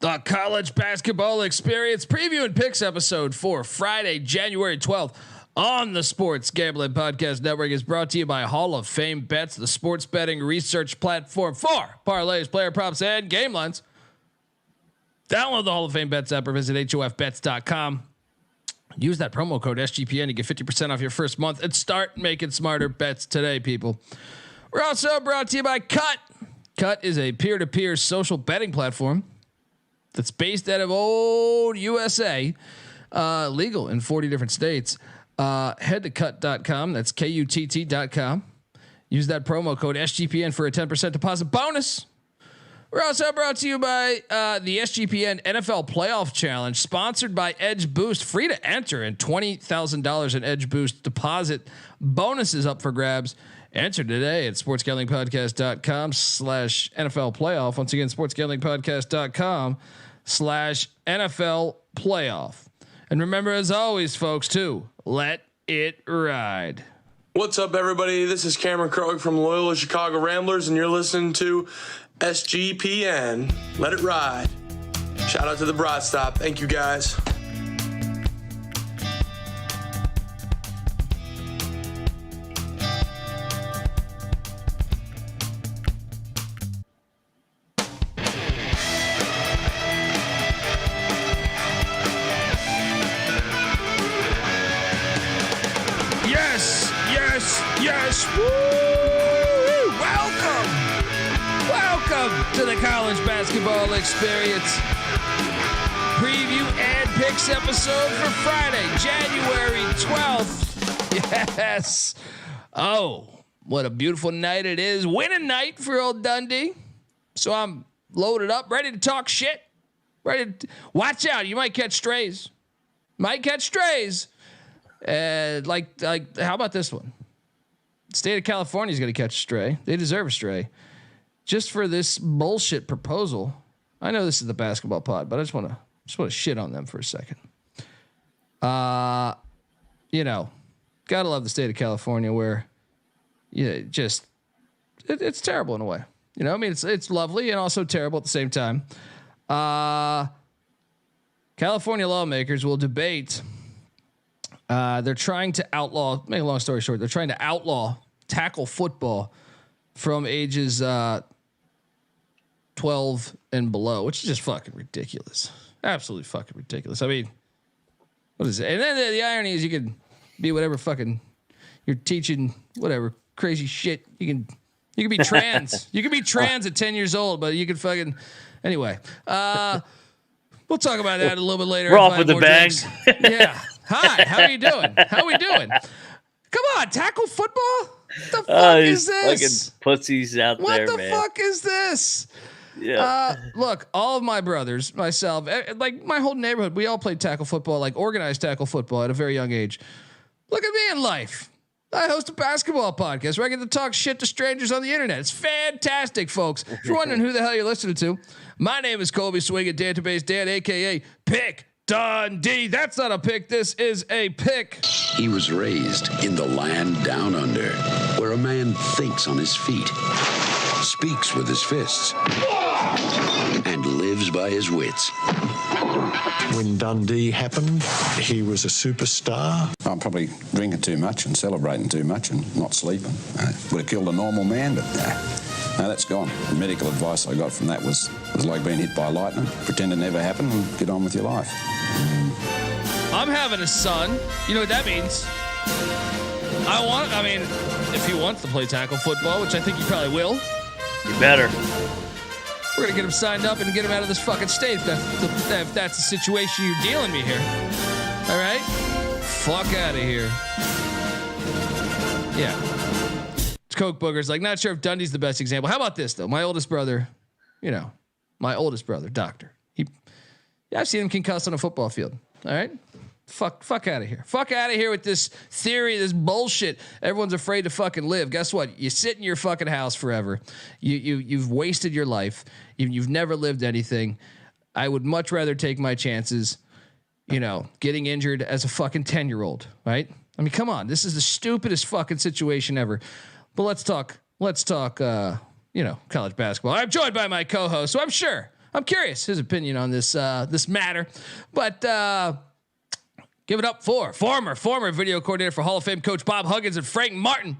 The college basketball experience preview and picks episode for Friday, January 12th on the Sports Gambling Podcast Network is brought to you by Hall of Fame Bets, the sports betting research platform for parlays, player props, and game lines. Download the Hall of Fame Bets app or visit hofbets.com. Use that promo code SGPN to get 50% off your first month and start making smarter bets today, people. We're also brought to you by Cut. Cut is a peer-to-peer social betting platform that's based out of old USA, legal in 40 different states. Head to cut.com. That's KUTT.com. Use that promo code SGPN for a 10% deposit bonus. We're also brought to you by the SGPN NFL Playoff Challenge, sponsored by Edge Boost. Free to enter, and $20,000 in Edge Boost deposit bonuses up for grabs. Enter today at sportsgamblingpodcast.com/NFL playoff. Once again, sportsgamblingpodcast.com/NFL playoff. And remember, as always, folks, too, let it ride. What's up, everybody? This is Cameron Krog from Loyola Chicago Ramblers, and you're listening to SGPN. Let it ride. Shout out to the Broad Stop. Thank you, guys. Yes. Woo! Welcome to the college basketball experience preview and picks episode for Friday, January 12th. Yes. Oh, what a beautiful night it is. Winning night for old Dundee. So I'm loaded up, ready to talk shit. Watch out. You might catch strays. Like, how about this one? State of California is going to catch a stray. They deserve a stray just for this bullshit proposal. I know this is the basketball pod, but I just want to shit on them for a second. Gotta love the state of California where, it's terrible in a way. It's lovely and also terrible at the same time. California lawmakers will debate. They're trying to outlaw. Make a long story short, they're trying to outlaw tackle football from ages 12 and below, which is just fucking ridiculous. Absolutely fucking ridiculous. I mean, what is it? And then the irony is you can be whatever fucking you're teaching, whatever crazy shit. You can be trans. You can be trans at 10 years old, but you can fucking anyway. We'll talk about that a little bit later. We're off with the bags. Yeah. Hi. How are you doing? How we doing? Come on, tackle football. What the fuck is this? Fucking pussies out there, man. What the fuck is this? Yeah. Look, all of my brothers, myself, like my whole neighborhood, we all played tackle football, like organized tackle football at a very young age. Look at me in life. I host a basketball podcast where I get to talk shit to strangers on the internet. It's fantastic, folks. If you're wondering who the hell you're listening to, my name is Colby Database Dan, aka Pick Dundee. That's not a pick. This is a pick. He was raised in the land down under, where a man thinks on his feet, speaks with his fists, and lives by his wits. When Dundee happened, he was a superstar. I'm probably drinking too much and celebrating too much and not sleeping. Would have killed a normal man, but no, that's gone. The medical advice I got from that was like being hit by lightning. Pretend it never happened and get on with your life. I'm having a son. You know what that means? If he wants to play tackle football, which I think he probably will. You better. We're going to get him signed up and get him out of this fucking state. If that's the situation you're dealing me here. All right? Fuck out of here. Yeah. Coke boogers. Like, not sure if Dundee's the best example. How about this, though? My oldest brother, doctor. I've seen him concussed on a football field. All right? Fuck out of here. Fuck out of here with this theory, this bullshit. Everyone's afraid to fucking live. Guess what? You sit in your fucking house forever. You've wasted your life. You've never lived anything. I would much rather take my chances, getting injured as a fucking 10-year-old, right? I mean, come on. This is the stupidest fucking situation ever. But let's talk college basketball. I'm joined by my co-host, so I'm sure I'm curious his opinion on this this matter. But give it up for former video coordinator for Hall of Fame coach Bob Huggins and Frank Martin,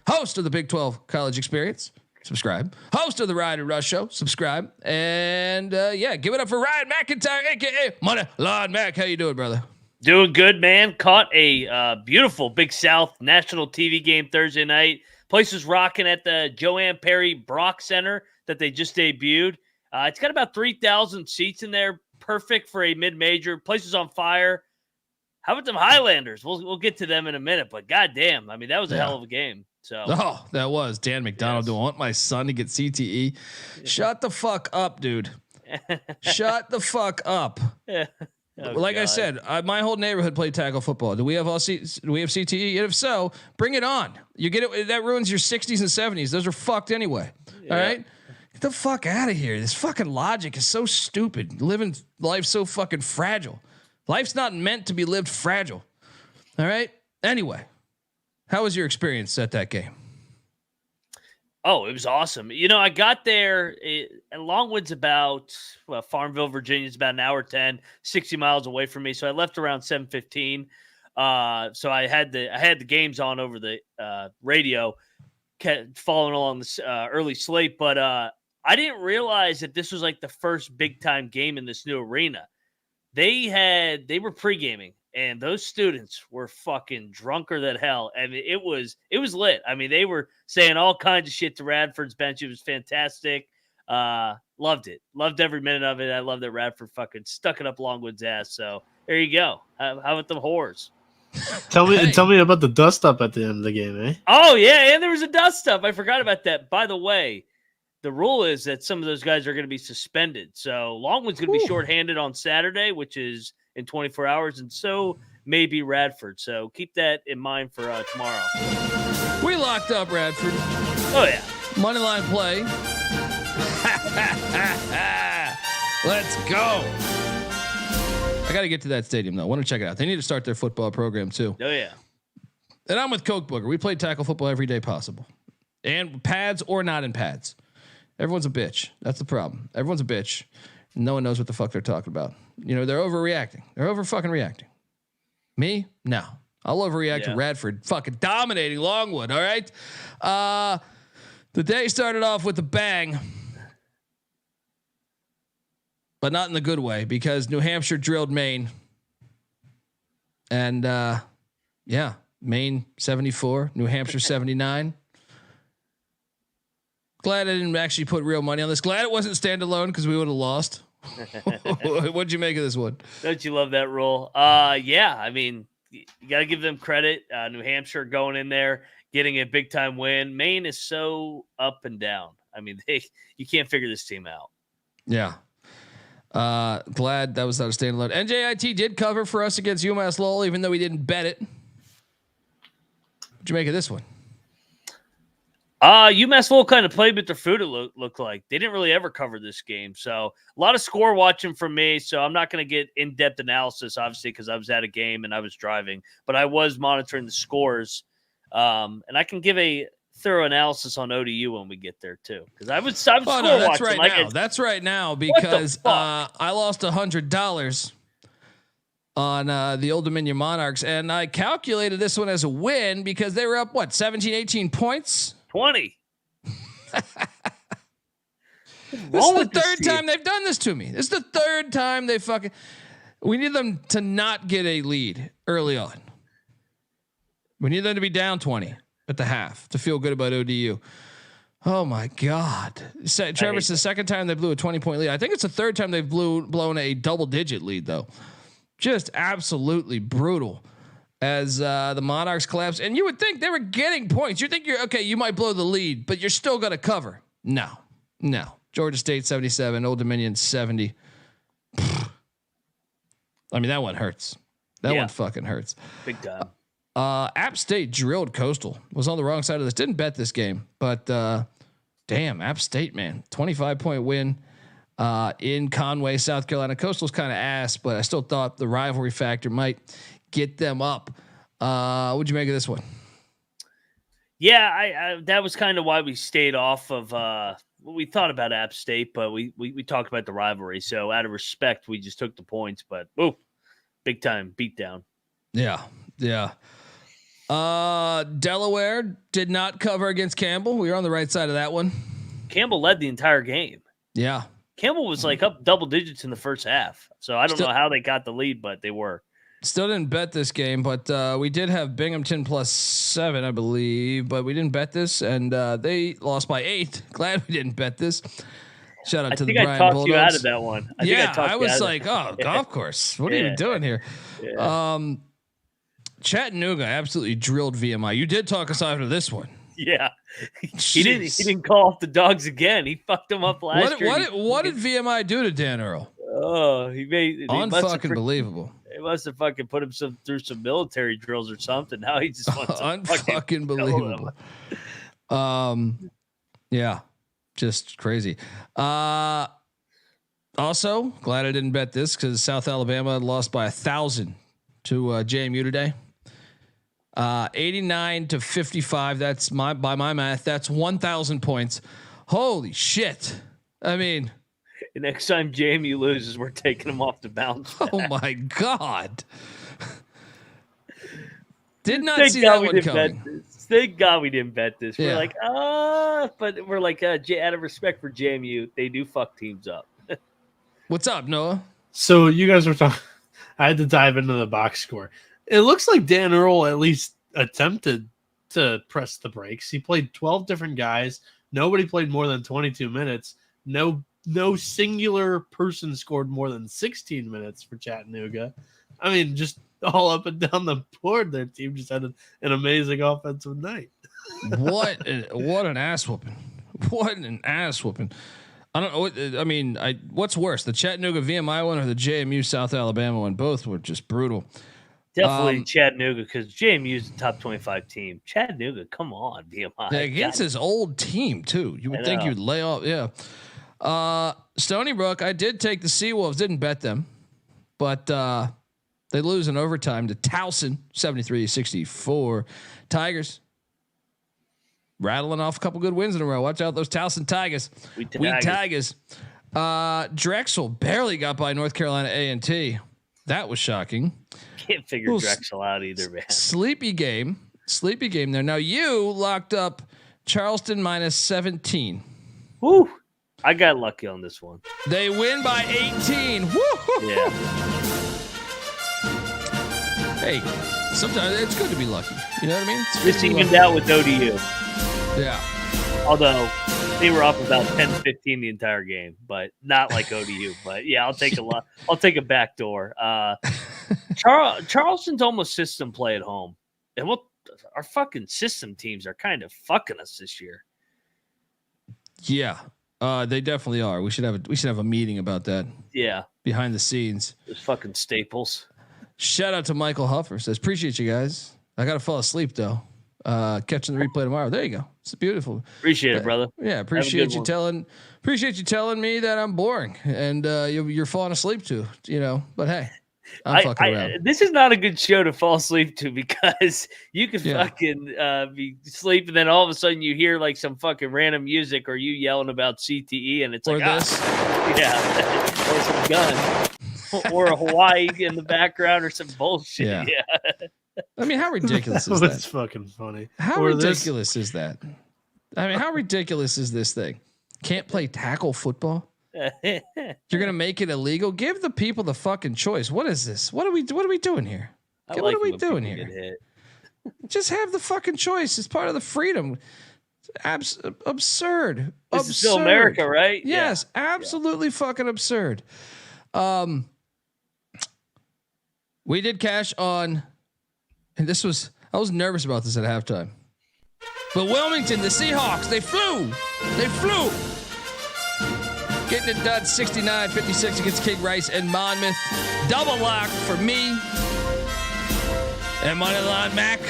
host of the Big 12 College Experience. Subscribe. Host of the Ryan and Rush Show. Subscribe. And give it up for Ryan McIntyre, aka Money Line Mac. How you doing, brother? Doing good, man. Caught a beautiful Big South national TV game Thursday night. Place was rocking at the Joanne Perry Brock Center that they just debuted. It's got about 3,000 seats in there. Perfect for a mid-major. Place was on fire. How about them Highlanders? We'll get to them in a minute, but goddamn, I mean, that was a hell of a game. So that was Dan McDonald. Do I want my son to get CTE? Shut the fuck up, dude. Shut the fuck up. I said, my whole neighborhood played tackle football. Do we have Do we have CTE? And if so, bring it on. You get it. That ruins your 60s and 70s. Those are fucked anyway. Yeah. All right. Get the fuck out of here. This fucking logic is so stupid. Living life so fucking fragile. Life's not meant to be lived fragile. All right. Anyway, how was your experience at that game? Oh, it was awesome. You know, I got there, and Longwood's about, Farmville, Virginia is about an hour 10, 60 miles away from me. So I left around 7:15. So I had the games on over the radio, following along this early slate. But I didn't realize that this was like the first big time game in this new arena. They were pre-gaming. And those students were fucking drunker than hell. I mean, it was lit. I mean, they were saying all kinds of shit to Radford's bench. It was fantastic. Loved it. Loved every minute of it. I love that Radford fucking stuck it up Longwood's ass. So there you go. How about them whores? Tell me about the dust up at the end of the game, eh? Oh yeah, and there was a dust up. I forgot about that. By the way, the rule is that some of those guys are going to be suspended. So Longwood's going to be shorthanded on Saturday, which is in 24 hours, and so maybe Radford. So keep that in mind for tomorrow. We locked up Radford. Oh yeah, money line play. Let's go. I got to get to that stadium though. I want to check it out. They need to start their football program too. Oh yeah. And I'm with Coke Booger. We play tackle football every day possible, and pads or not in pads. Everyone's a bitch. That's the problem. Everyone's a bitch. No one knows what the fuck they're talking about. You know, they're overreacting. They're over fucking reacting. Me? No. I'll overreact to Radford fucking dominating Longwood. All right. The day started off with a bang, but not in the good way because New Hampshire drilled Maine. And Maine 74, New Hampshire 79. Glad I didn't actually put real money on this. Glad it wasn't standalone because we would have lost. What'd you make of this one? Don't you love that rule? I mean, you got to give them credit. New Hampshire going in there, getting a big time win. Maine is so up and down. I mean, you can't figure this team out. Yeah. Glad that was not a standalone. NJIT did cover for us against UMass Lowell, even though we didn't bet it. What'd you make of this one? UMass Lowell kind of played with their food. It looked like they didn't really ever cover this game. So a lot of score watching from me. So I'm not going to get in-depth analysis, obviously, because I was at a game and I was driving, but I was monitoring the scores. And I can give a thorough analysis on ODU when we get there too. Cause I was score that's watching. Right now. That's right now because, I lost $100 on the Old Dominion Monarchs. And I calculated this one as a win because they were up 17, 18 points. 20. This is the third time they've done this to me. This is the third time they fucking. We need them to not get a lead early on. We need them to be down 20 at the half to feel good about ODU. Oh my God. Trevor, it's the second time they blew a 20-point lead. I think it's the third time they've blown a double-digit lead though. Just absolutely brutal. As the Monarchs collapse, and you would think they were getting points. You think you're okay. You might blow the lead, but you're still going to cover. No. Georgia State 77, Old Dominion 70. I mean, that one hurts. That one fucking hurts. Big time. App State drilled Coastal. Was on the wrong side of this. Didn't bet this game, but damn, App State, man, 25-point win in Conway, South Carolina. Coastal's kind of ass, but I still thought the rivalry factor might get them up. What'd you make of this one? Yeah, I that was kind of why we stayed off of we thought about App State, but we talked about the rivalry. So out of respect, we just took the points. But big time beatdown. Yeah. Delaware did not cover against Campbell. We were on the right side of that one. Campbell led the entire game. Yeah. Campbell was like up double digits in the first half. So I don't know how they got the lead, but they were. Still didn't bet this game, but we did have Binghamton +7, I believe, but we didn't bet this, and they lost by 8. Glad we didn't bet this. Shout out to the Brian Bulldogs. I talked you out of that one. I was like, golf course. What are you doing here? Yeah. Chattanooga absolutely drilled VMI. You did talk us out of this one. Yeah, he didn't call off the Dogs again. He fucked them up last year. What did VMI do to Dan Earl? Oh, he unfucking believable. They must have fucking put him through some military drills or something. Now he just wants to unfucking believable. Yeah, just crazy. Also, glad I didn't bet this because South Alabama lost by 1,000 to JMU today. 89-55. That's by my math. That's 1,000 points. Holy shit! I mean, the next time JMU loses, we're taking them off the bounce. Oh my god! Did not see that one coming. Thank God we didn't bet this. We're like, but we're like, out of respect for JMU, they do fuck teams up. What's up, Noah? So you guys were talking. I had to dive into the box score. It looks like Dan Earl at least attempted to press the brakes. He played 12 different guys. Nobody played more than 22 minutes. No singular person scored more than 16 minutes for Chattanooga. I mean, just all up and down the board, their team just had an amazing offensive night. What an ass whooping. What an ass whooping. I don't know. I mean, what's worse, the Chattanooga VMI one or the JMU South Alabama one? Both were just brutal. Definitely Chattanooga, because JMU is the top 25 team. Chattanooga, come on, VMI. Yeah, against his old team too. You would think you'd lay off. Yeah. Stony Brook, I did take the Seawolves, didn't bet them, but they lose in overtime to Towson, 73-64. Tigers rattling off a couple good wins in a row. Watch out, those Towson Tigers. We Tigers. Drexel barely got by North Carolina A&T. That was shocking. Can't figure Drexel out either, man. Sleepy game there. Now you locked up Charleston -17. Woo! I got lucky on this one. They win by 18. Woo! Yeah. Hey, sometimes it's good to be lucky. You know what I mean? This evened out with ODU. Yeah. Although they were up about 10-15 the entire game, but not like ODU. But yeah, I'll take a backdoor. Charleston's almost system play at home, and our fucking system teams are kind of fucking us this year. Yeah, they definitely are. We should have a meeting about that. Yeah, behind the scenes. Those fucking staples. Shout out to Michael Huffer. Says appreciate you guys. I gotta fall asleep though. Catching the replay tomorrow. There you go. It's beautiful. Appreciate it, brother. Yeah, appreciate you telling me that I'm boring and you're falling asleep too. You know, but hey, I'm fucking around. This is not a good show to fall asleep to because you could fucking be sleeping, and then all of a sudden you hear like some fucking random music or you yelling about CTE, and it's or like this, or some gun. Or a Hawaii in the background or some bullshit. Yeah. I mean, how ridiculous is that? That's fucking funny. How ridiculous is that? I mean, how ridiculous is this thing? Can't play tackle football? You're gonna make it illegal? Give the people the fucking choice. What is this? What are we doing here? What are we doing here? Just have the fucking choice. It's part of the freedom. Absurd. This is still America, right? Yes, absolutely fucking absurd. We did cash on, and I was nervous about this at halftime. But Wilmington, the Seahawks, they flew. Getting it done 69-56 against King Rice and Monmouth. Double lock for me. And Moneyline Mac.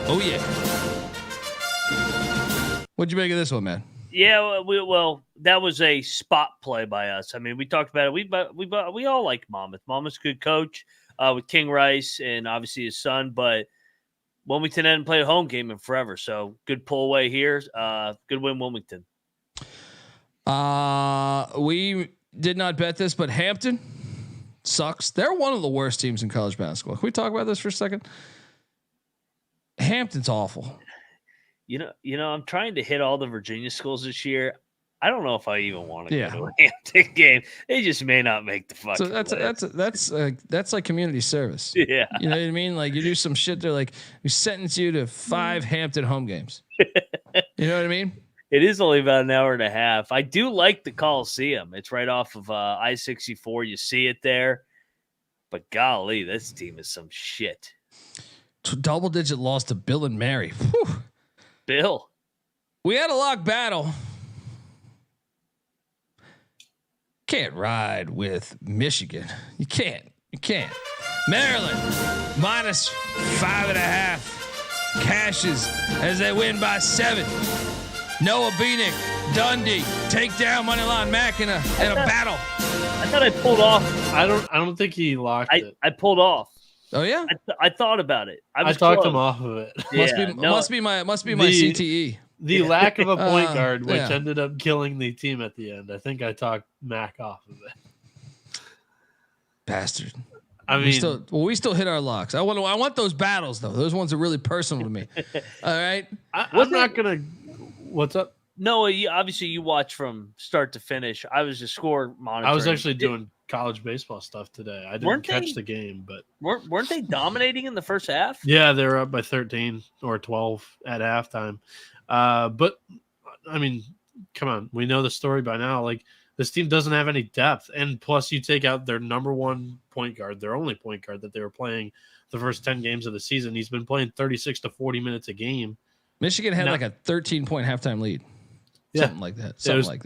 Oh, yeah. What'd you make of this one, man? Yeah, well, that was a spot play by us. I mean, we talked about it. We all like Monmouth. Monmouth's a good coach with King Rice and obviously his son, but Wilmington hadn't played a home game in forever. So good pull away here. Good win, Wilmington. We did not bet this, but Hampton sucks. They're one of the worst teams in college basketball. Can we talk about this for a second? Hampton's awful. You know, I'm trying to hit all the Virginia schools this year. I don't know if I even want to go to a Hampton game. They just may not make the fucking. So that's like community service. Yeah, you know what I mean. Like you do some shit. They're like, we sentence you to 5 Hampton home games. You know what I mean? It is only about an hour and a half. I do like the Coliseum. It's right off of I-64. You see it there. But golly, this team is some shit. Double-digit loss to Bill and Mary. Whew. Bill. We had a lock battle. Can't ride with Michigan. You can't. Maryland minus 5.5 cashes as they win by 7. Noah Bieniek, Dundee take down Moneyline MAAC in a battle. I thought I pulled off. I don't think he locked it. I pulled off. Oh yeah, I thought about it. I talked him off of it. Must be my CTE. The lack of a point guard, which ended up killing the team at the end. I think I talked MAAC off of it. Bastard. I mean, we still hit our locks. I want those battles though. Those ones are really personal to me. All right. I'm not gonna. What's up? Noah, obviously you watch from start to finish. I was just score monitoring. I was actually doing college baseball stuff today. I didn't catch the game, but weren't they dominating in the first half? Yeah, they were up by 13 or 12 at halftime. But I mean, come on, we know the story by now. Like this team doesn't have any depth, and plus you take out their number one point guard, their only point guard that they were playing the first 10 games of the season. He's been playing 36 to 40 minutes a game. Michigan had like a 13-point halftime lead. Something like that.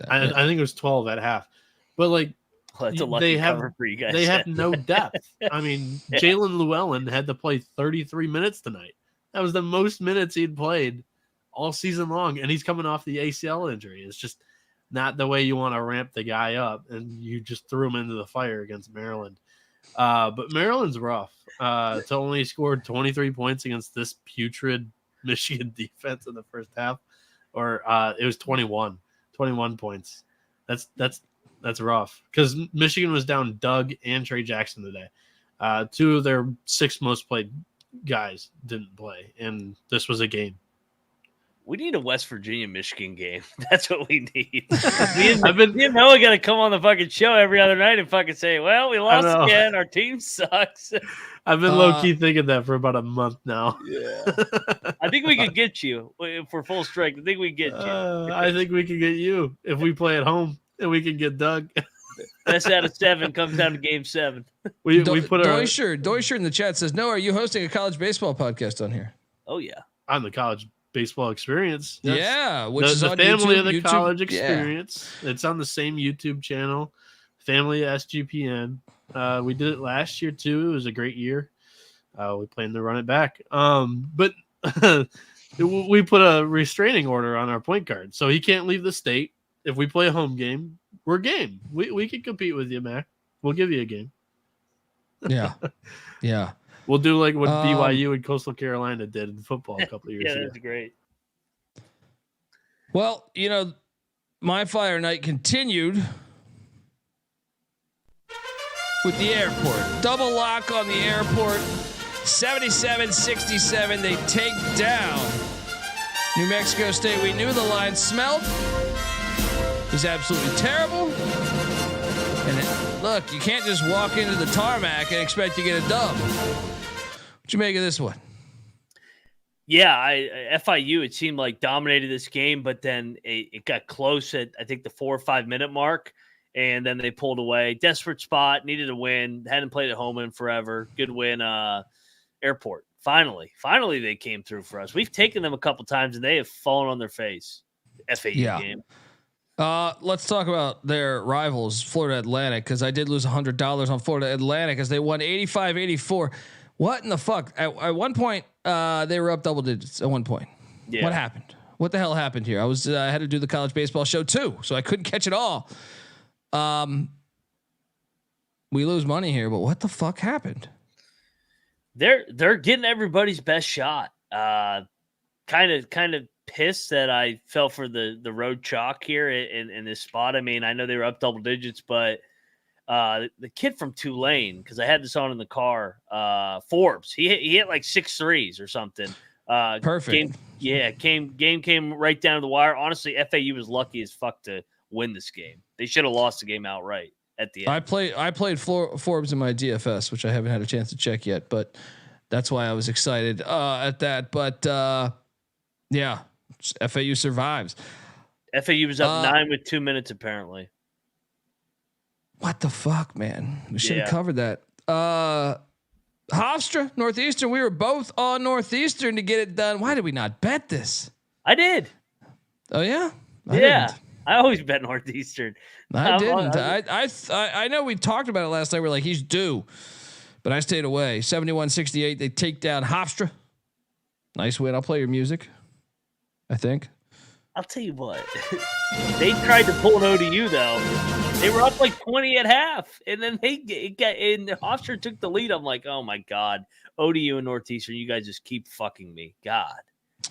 I think it was 12 at half. But like that's a lucky cover for you guys. They have no depth. I mean, Jalen Llewellyn had to play 33 minutes tonight. That was the most minutes he'd played all season long, and he's coming off the ACL injury. It's just not the way you want to ramp the guy up, and you just threw him into the fire against Maryland. But Maryland's rough. To only scored 23 points against this putrid Michigan defense in the first half, or it was 21 points. That's rough because Michigan was down Doug and Trey Jackson today. 2 of their 6 most played guys didn't play, and this was a game. We need a West Virginia Michigan game. That's what we need. me and Noah got to come on the fucking show every other night and fucking say, "Well, we lost again. Our team sucks." I've been low key thinking that for about a month now. Yeah, I think we could get you if we're full strength. I think we get you. I think we can get you if we play at home, and we can get Doug. Best out of 7 comes down to game 7. We put our Doisher in the chat says, "No, are you hosting a college baseball podcast on here?" Oh yeah, on the college baseball experience. Which is the on family YouTube, of the YouTube. college experience. It's on the same YouTube channel, family SGPN. We did it last year too. It was a great year. We plan to run it back. But we put a restraining order on our point guard, so he can't leave the state. If we play a home game, we're game. We can compete with you, Mac. We'll give you a game. Yeah. We'll do like what BYU and Coastal Carolina did in football a couple of years ago. That's great. Well, my fire night continued with the airport. Double lock on the airport. 77-67. They take down New Mexico State. We knew the line smelled. It was absolutely terrible. And look, you can't just walk into the tarmac and expect to get a dub. What you make of this one? Yeah, FIU, it seemed like dominated this game, but then it got close at, I think, the 4 or 5 minute mark, and then they pulled away. Desperate spot, needed a win, hadn't played at home in forever. Good win, airport. Finally, they came through for us. We've taken them a couple times, and they have fallen on their face. FAU game. Let's talk about their rivals, Florida Atlantic, because I did lose $100 on Florida Atlantic as they won 85-84. What in the fuck? At one point, they were up double digits. At one point, What happened? What the hell happened here? I had to do the college baseball show too, so I couldn't catch it all. We lose money here, but what the fuck happened? They're getting everybody's best shot. Kind of pissed that I fell for the road chalk here in this spot. I mean, I know they were up double digits, but the kid from Tulane, because I had this on in the car, Forbes, he hit like 6 threes or something. Perfect. Game came right down to the wire. Honestly, FAU was lucky as fuck to win this game. They should have lost the game outright at the end. I played Forbes in my DFS, which I haven't had a chance to check yet, but that's why I was excited at that. But yeah, FAU survives. FAU was up 9 with 2 minutes apparently. What the fuck, man? We should have covered that. Hofstra, Northeastern. We were both on Northeastern to get it done. Why did we not bet this? I did. Oh yeah. I always bet Northeastern. I didn't. I know we talked about it last night. We're like, he's due, but I stayed away. 71-68. They take down Hofstra. Nice win. I'll play your music. I think. I'll tell you what. They tried to pull an ODU though. They were up like 20 at half, and then Hofstra took the lead. I'm like, oh my god, ODU and Northeastern, you guys just keep fucking me, God.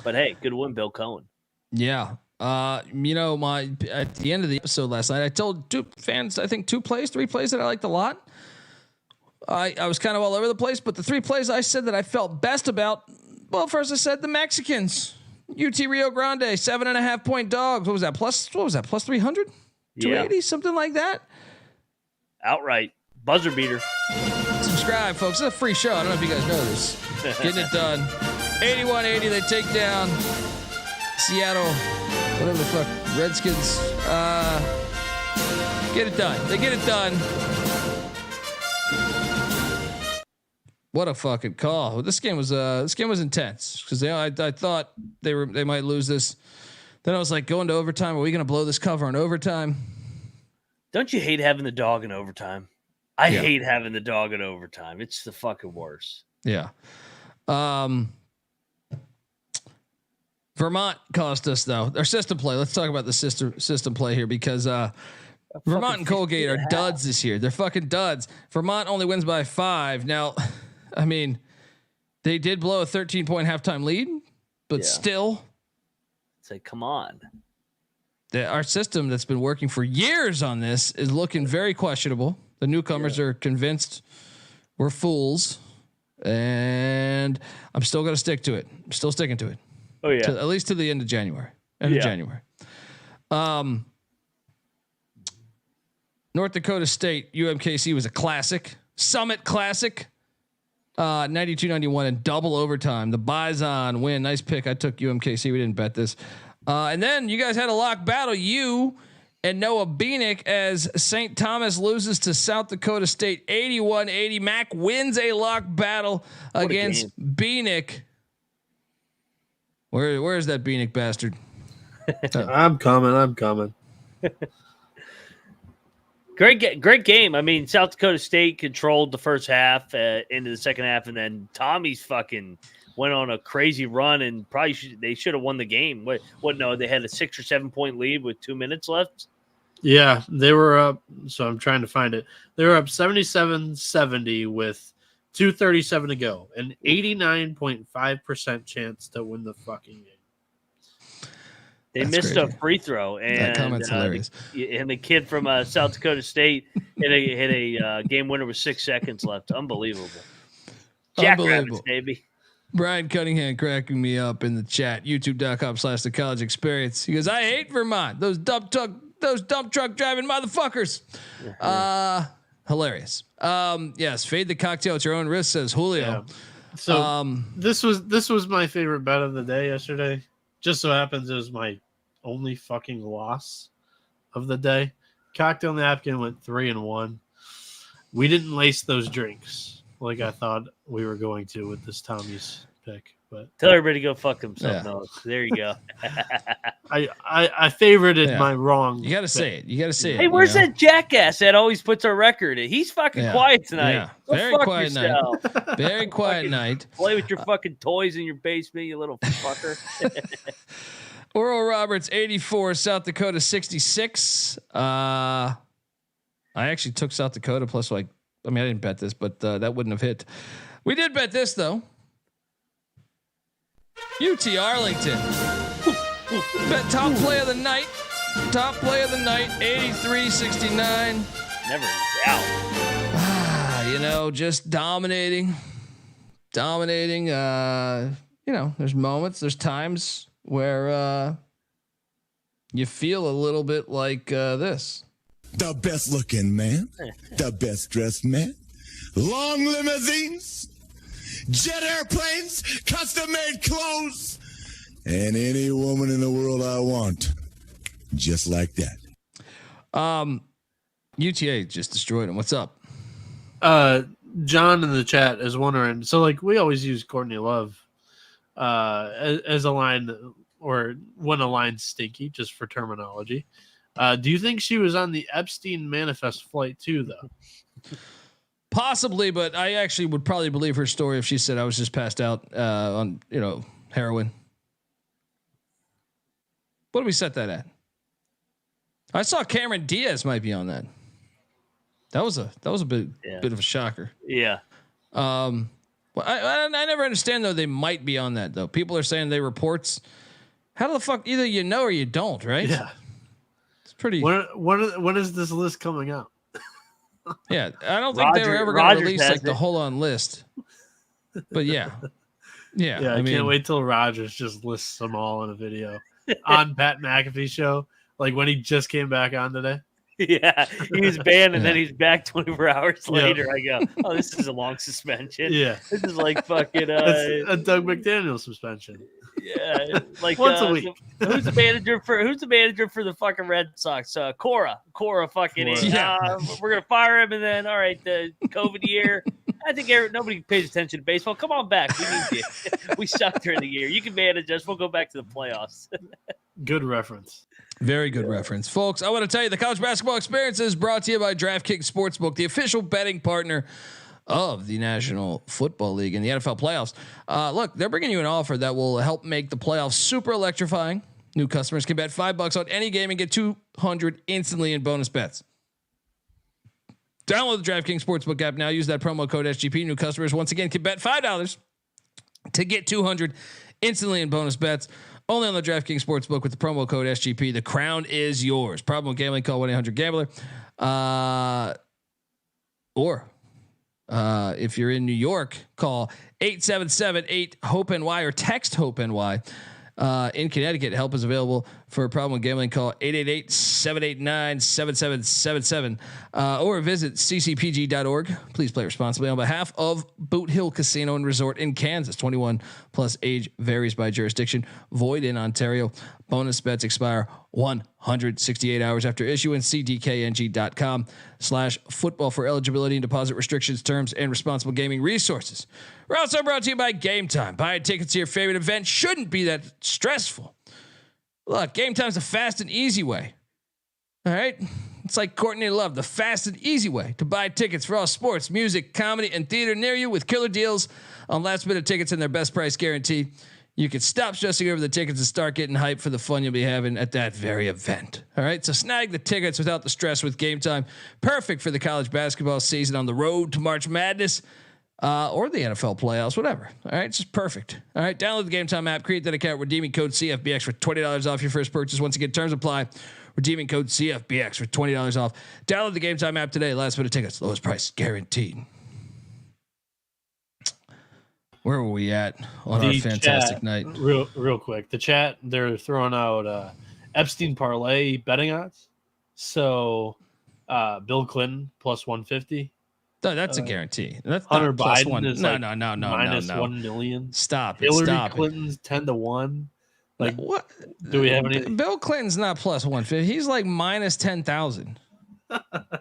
But hey, good win, Bill Cohen. Yeah. At the end of the episode last night, I told two fans, I think 3 plays that I liked a lot. I was kind of all over the place, but the 3 plays I said that I felt best about. Well, first I said the Mexicans, UT Rio Grande, 7.5 point dogs. What was that? Plus 300, 280, something like that. Outright buzzer beater. Subscribe, folks. It's a free show. I don't know if you guys know this. Getting it done. 81-80. They take down Seattle. Whatever the fuck, Redskins. Get it done. They get it done. What a fucking call! This game was intense because I thought they might lose this. Then I was like, going to overtime. Are we going to blow this cover in overtime? Don't you hate having the dog in overtime? I hate having the dog in overtime. It's the fucking worst. Yeah. Vermont cost us though. Our system play. Let's talk about the system play here because Vermont and Colgate are duds this year. They're fucking duds. Vermont only wins by 5. Now, I mean, they did blow a 13-point halftime lead, but still, it's like, come on. Our system that's been working for years on this is looking very questionable. The newcomers are convinced we're fools, and I'm still going to stick to it. I'm still sticking to it. Oh yeah, at least to the end of January. Of January. North Dakota State UMKC was a classic, Summit Classic. 92-91 in double overtime. The Bison win. Nice pick. I took UMKC. We didn't bet this. And then you guys had a lock battle. You and Noah Bieniek as St. Thomas loses to South Dakota State 81-80. MAAC wins a lock battle against Bieniek. Where is that Bieniek bastard? I'm coming. Great game. I mean, South Dakota State controlled the first half into the second half, and then Tommy's fucking went on a crazy run and probably they should have won the game. What? No, they had a 6 or 7 point lead with 2 minutes left. Yeah, they were up. So I'm trying to find it. They were up 77-70 with 2:37 to go, an 89.5% chance to win the fucking game. They missed a free throw, and that comment's hilarious. And the kid from South Dakota State hit a game winner with 6 seconds left. Unbelievable. Jackrabbits, baby. Brian Cunningham cracking me up in the chat. YouTube.com/The College Experience. He goes, I hate Vermont. Those dump truck driving motherfuckers. Hilarious. Yes. Fade the cocktail at your own risk, says Julio. Yeah. So this was my favorite bet of the day yesterday. Just so happens it was my only fucking loss of the day. Cocktail napkin went 3-1. We didn't lace those drinks like I thought we were going to with this Tommy's pick. But tell everybody to go fuck themselves. Yeah. There you go. I favorited my wrong. You got to say it. You got to say it. Hey, where's that jackass that always puts a record? He's fucking quiet tonight. Yeah. Very quiet night. Very quiet night. Play with your fucking toys in your basement, you little fucker. Oral Roberts 84, South Dakota 66. I actually took South Dakota plus I didn't bet this, but that wouldn't have hit. We did bet this though. UT Arlington Bet top play of the night. Top play of the night, 83-69. Never in doubt. You know, just dominating. You know, there's moments, there's times where you feel a little bit like this. The best looking man, the best dressed man, long limousines, jet airplanes, custom made clothes, and any woman in the world I want. Just like that. UTA just destroyed him. What's up? John in the chat is wondering. So, like, we always use Courtney Love as a line, or when a line's stinky, just for terminology. Do you think she was on the Epstein manifest flight too, though? Possibly, but I actually would probably believe her story if she said I was just passed out on, you know, heroin. What do we set that at? I saw Cameron Diaz might be on that. That was a bit of a shocker. Yeah. Well, I never understand though. They might be on that though. People are saying they reports. How the fuck? Either you know or you don't, right? Yeah. It's pretty. When is this list coming out? Yeah, I don't think they were ever going to release like the whole on list. But yeah. I can't wait till Rogers just lists them all in a video on Pat McAfee's show. Like when he just came back on today. Yeah, he was banned and then he's back 24 hours later. I go, oh, this is a long suspension. Yeah, this is like fucking a Doug McDaniel suspension. Yeah, like once a week. Who's the manager for the fucking Red Sox? Cora fucking. We're gonna fire him and then all right, the COVID year. I think nobody pays attention to baseball. Come on back. We need you. We sucked during the year. You can manage us. We'll go back to the playoffs. Good reference. Very good reference. Folks, I want to tell you the college basketball experience is brought to you by DraftKings Sportsbook, the official betting partner of the National Football League and the NFL playoffs. Look, they're bringing you an offer that will help make the playoffs super electrifying. New customers can bet $5 on any game and get $200 instantly in bonus bets. Download the DraftKings Sportsbook app now. Use that promo code SGP. New customers, once again, can bet $5 to get $200 instantly in bonus bets. Only on the DraftKings Sportsbook with the promo code SGP. The crown is yours. Problem with gambling, call 1-800-GAMBLER. Or if you're in New York, call 877-8-HOPE-NY or text HOPE-NY. In Connecticut, help is available for a problem with gambling. Call 888-789-7777 or visit ccpg.org. Please play responsibly on behalf of Boot Hill Casino and Resort in Kansas. 21 plus, age varies by jurisdiction. Void in Ontario. Bonus bets expire 168 hours after issuance. See dkng.com/football for eligibility and deposit restrictions, terms, and responsible gaming resources. We're also brought to you by Game Time. Buying tickets to your favorite event shouldn't be that stressful. Look, Game Time's the fast and easy way. All right? It's like Courtney Love, the fast and easy way to buy tickets for all sports, music, comedy, and theater near you with killer deals on last minute tickets and their best price guarantee. You can stop stressing over the tickets and start getting hyped for the fun you'll be having at that very event. All right. So snag the tickets without the stress with Game Time. Perfect for the college basketball season on the road to March Madness or the NFL playoffs, whatever. All right. It's just perfect. All right. Download the Game Time app, create that account, redeeming code CFBX for $20 off your first purchase. Once again, terms apply. Redeeming code CFBX for $20 off. Download the Game Time app today. Last minute tickets, lowest price guaranteed. Where were we at on our fantastic chat, night? Real quick. The chat, they're throwing out Epstein parlay betting odds. So Bill Clinton plus 150. No, that's a guarantee. That's Hunter not Biden one. is No, like minus 1 million. Stop it. Hillary Stop Clinton's 10-1. Like what? Do we have any? Bill Clinton's not plus 150. He's like minus 10,000.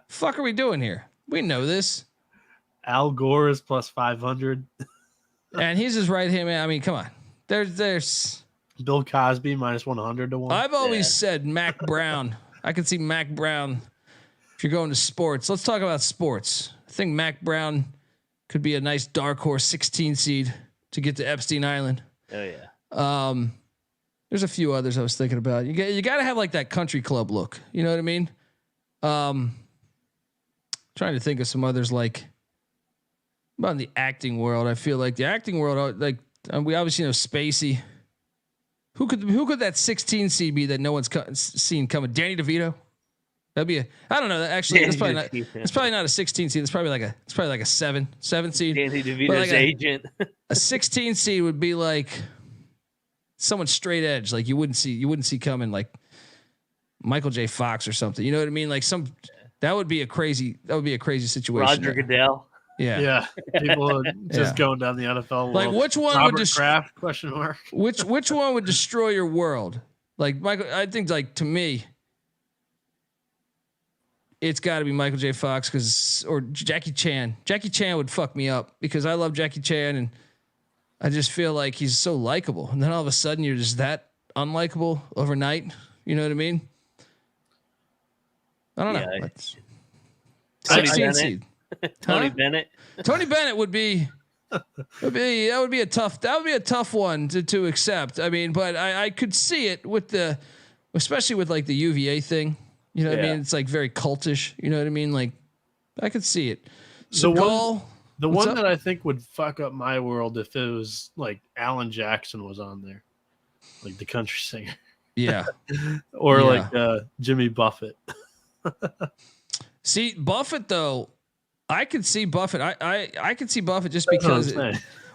Fuck are we doing here? We know this. Al Gore is plus 500. And he's his right hand man. I mean, come on. There's Bill Cosby minus 100 to 1. I've always said Mac Brown. I can see Mac Brown if you're going to sports. Let's talk about sports. I think Mac Brown could be a nice dark horse 16 seed to get to Epstein Island. Oh yeah. There's a few others I was thinking about. You got to have like that country club look. You know what I mean? Trying to think of some others like about the acting world. I feel like the acting world, like we obviously know Spacey. Who could that 16 seed be that no one's seen coming? Danny DeVito. That'd be I don't know. Actually, it's probably not a 16 seed. It's probably like a 7 seed. Danny DeVito's agent. A 16 seed would be like someone straight edge, like you wouldn't see coming, like Michael J. Fox or something. You know what I mean? Like that would be a crazy situation. Roger Goodell. Yeah. People just going down the NFL. Like which one Robert would Kraft, question mark? Which one would destroy your world? Like Michael, I think like to me, it's got to be Michael J. Fox or Jackie Chan. Jackie Chan would fuck me up because I love Jackie Chan and I just feel like he's so likable. And then all of a sudden you're just that unlikable overnight. You know what I mean? I don't know. 16 seed. Tony Bennett. Tony Bennett would be a tough one to accept. I mean, but I could see it especially with like the UVA thing. You know what I mean? It's like very cultish. You know what I mean? Like I could see it. So the one that I think would fuck up my world if it was like Alan Jackson was on there, like the country singer. Yeah. Or like Jimmy Buffett. See, Buffett though, I could see Buffett. I could see Buffett just because.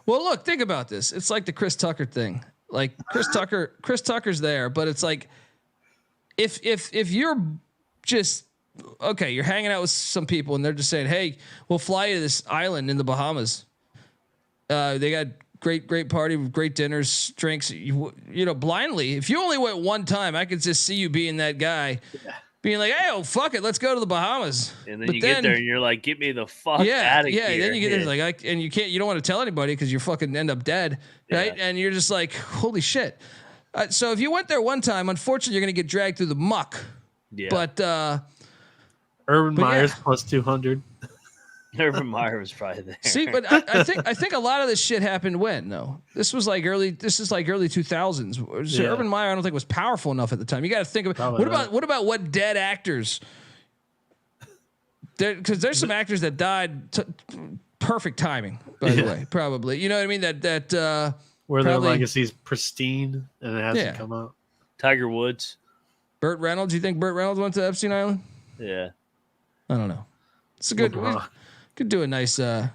Well, look, think about this. It's like the Chris Tucker thing. Like Chris Tucker's there, but it's like if you're just okay, you're hanging out with some people and they're just saying, "Hey, we'll fly you to this island in the Bahamas. They got great party, great dinners, drinks. You know, blindly. If you only went one time, I could just see you being that guy." Being like, hey, fuck it, let's go to the Bahamas. And then get there and you're like, get me the fuck out of here. Yeah, then you get there like, and you don't want to tell anybody because you fucking end up dead, right? And you're just like, holy shit. So if you went there one time, unfortunately, you're going to get dragged through the muck. Yeah. But Urban Meyer's plus 200. Urban Meyer was probably there. See, but I think a lot of this shit happened when though. This is like early 2000s. So Urban Meyer, I don't think was powerful enough at the time. You got to think of what about what dead actors? Because there's some actors that died. Perfect timing, by the way, probably. You know what I mean? That where their legacy's pristine and it hasn't come out. Tiger Woods, Burt Reynolds. You think Burt Reynolds went to Epstein Island? Yeah, I don't know. It's a good. Could do a nice Adam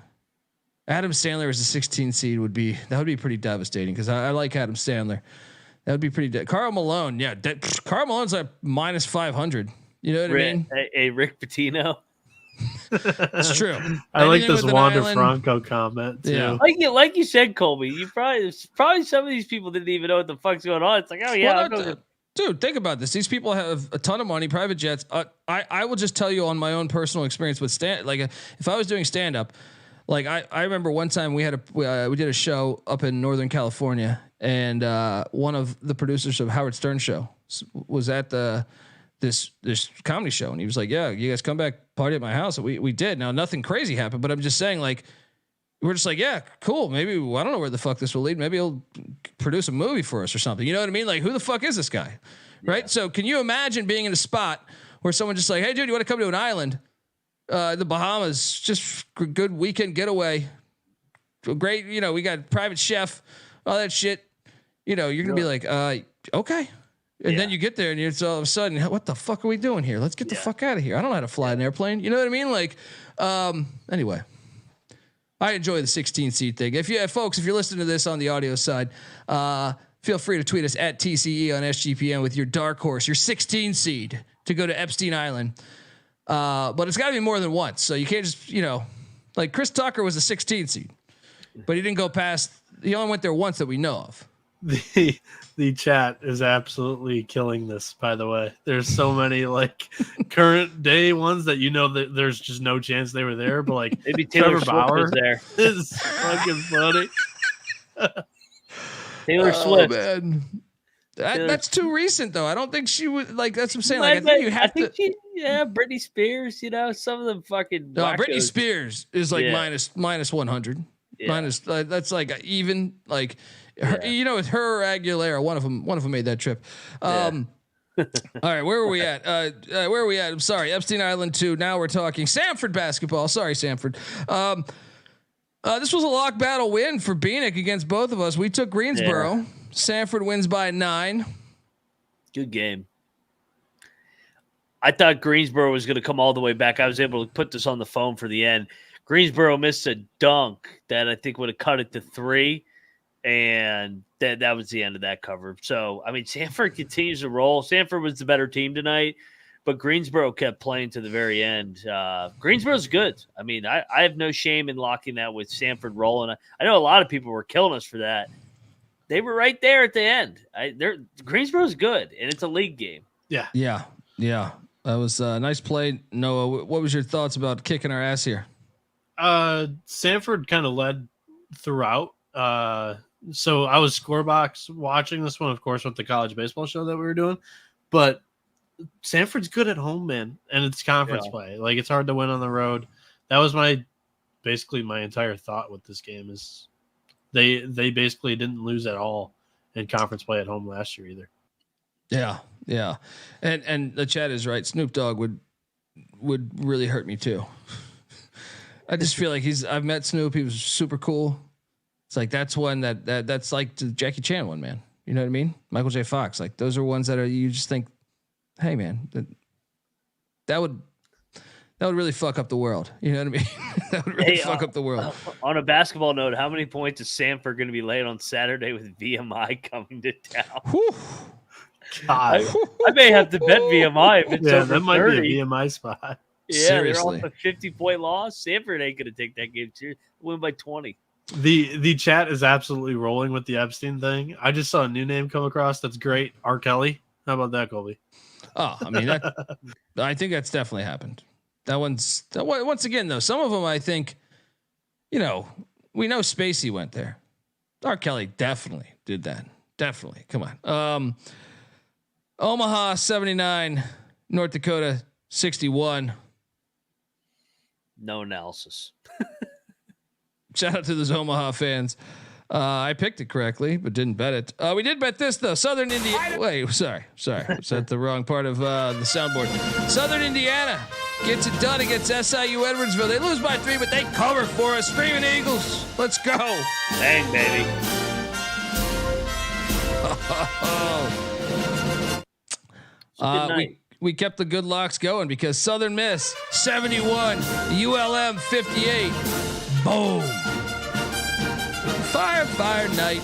Sandler as a 16 seed would be pretty devastating because I like Adam Sandler. That would be pretty Karl Malone, Karl Malone's like minus 500. You know what I mean? A Rick Pitino. It's true. I like this Wander Franco comment too. Yeah. Like you said, Colby. You probably some of these people didn't even know what the fuck's going on. It's like, oh yeah, dude, think about this. These people have a ton of money, private jets. I will just tell you on my own personal experience with if I was doing stand up, like I remember one time we did a show up in Northern California, and one of the producers of Howard Stern show was at this comedy show, and he was like, "Yeah, you guys come back party at my house." And we did. Now nothing crazy happened, but I'm just saying like. We're just like, yeah, cool. Maybe I don't know where the fuck this will lead. Maybe he'll produce a movie for us or something. You know what I mean? Like, who the fuck is this guy? Right. So can you imagine being in a spot where someone just like, hey, dude, you want to come to an island, the Bahamas, just good weekend getaway. Great. You know, we got private chef, all that shit. You know, you're going to be like, okay. And then you get there and it's all of a sudden, what the fuck are we doing here? Let's get the fuck out of here. I don't know how to fly an airplane. You know what I mean? Like, anyway. I enjoy the 16 seed thing. If you're listening to this on the audio side, feel free to tweet us at TCE on SGPN with your dark horse, your 16 seed to go to Epstein Island. But it's got to be more than once. So you can't just, like Chris Tucker was a 16 seed, but he didn't go past. He only went there once that we know of. The chat is absolutely killing this, by the way. There's so many like current day ones that that there's just no chance they were there, but like maybe Taylor Swift was there. Is fucking funny. Taylor Swift. Man. That's too recent though. I don't think she would like that's what I'm saying. Like I think you have to Britney Spears, some of them fucking Britney Spears is like minus 100. Minus that's like even like with her or Aguilera, one of them made that trip. All right, where were we at? I'm sorry, Epstein Island 2. Now we're talking Samford basketball. Sorry, Samford. This was a lock battle win for Bieniek against both of us. We took Greensboro. Sanford wins by 9. Good game. I thought Greensboro was going to come all the way back. I was able to put this on the phone for the end. Greensboro missed a dunk that I think would have cut it to 3, and that was the end of that cover. So, I mean, Sanford continues to roll. Sanford was the better team tonight, but Greensboro kept playing to the very end. Greensboro's good. I mean, I have no shame in locking that with Sanford rolling. I know a lot of people were killing us for that. They were right there at the end. Greensboro's good, and it's a league game. Yeah. That was a nice play. Noah, what was your thoughts about kicking our ass here? Sanford kind of led throughout. So I was scorebox watching this one, of course, with the college baseball show that we were doing. But Sanford's good at home, man, and it's conference play. Like, it's hard to win on the road. That was basically my entire thought with this game is they basically didn't lose at all in conference play at home last year either. Yeah. And the chat is right. Snoop Dogg would really hurt me too. I just feel like I've met Snoop. He was super cool. It's like, that's one that's like the Jackie Chan one, man. You know what I mean? Michael J. Fox. Like, those are ones that you just think, hey man, that would really fuck up the world. You know what I mean? That would really fuck up the world. On a basketball note, how many points is Sanford going to be laying on Saturday with VMI coming to town? Whew. I may have to bet VMI if it's over that might 30. be a VMI spot. Yeah, Seriously. they're off a 50-point loss. Sanford ain't going to take that game too. Win by 20. The chat is absolutely rolling with the Epstein thing. I just saw a new name come across. That's great. R. Kelly. How about that, Colby? Oh, I mean, I think that's definitely happened. Once again, though, some of them, I think, we know Spacey went there. R. Kelly definitely did that. Definitely. Come on. Omaha 79, North Dakota 61. No analysis. Shout out to those Omaha fans. I picked it correctly, but didn't bet it. We did bet this though. Southern Indiana. Wait, sorry. Was that the wrong part of the soundboard? Southern Indiana gets it done against SIU Edwardsville. They lose by 3, but they cover for us. Screaming Eagles. Let's go. Bang, baby. We kept the good locks going because Southern Miss 71, ULM 58. Boom. Fire night.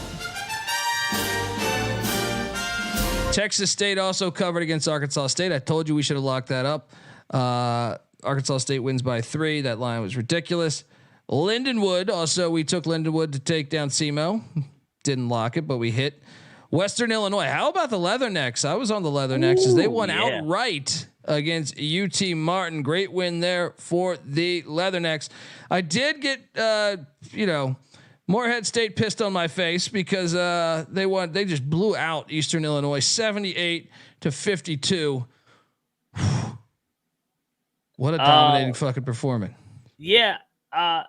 Texas State also covered against Arkansas State. I told you we should have locked that up. Arkansas State wins by 3. That line was ridiculous. Lindenwood also, we took Lindenwood to take down SEMO. Didn't lock it, but we hit. Western Illinois. How about the Leathernecks? I was on the Leathernecks as they won outright against UT Martin. Great win there for the Leathernecks. I did get, Morehead State pissed on my face because they won. They just blew out Eastern Illinois 78-52. What a dominating fucking performance. Yeah. I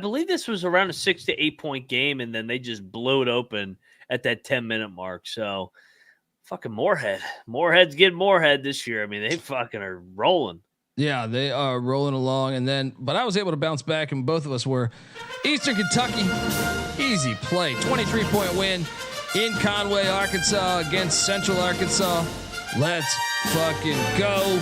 believe this was around a 6 to 8 point game, and then they just blew it open at that 10-minute mark. So fucking Morehead. Morehead's getting Morehead this year. I mean, they fucking are rolling. Yeah, they are rolling along. But I was able to bounce back, and both of us were. Eastern Kentucky, easy play. 23-point win in Conway, Arkansas against Central Arkansas. Let's fucking go.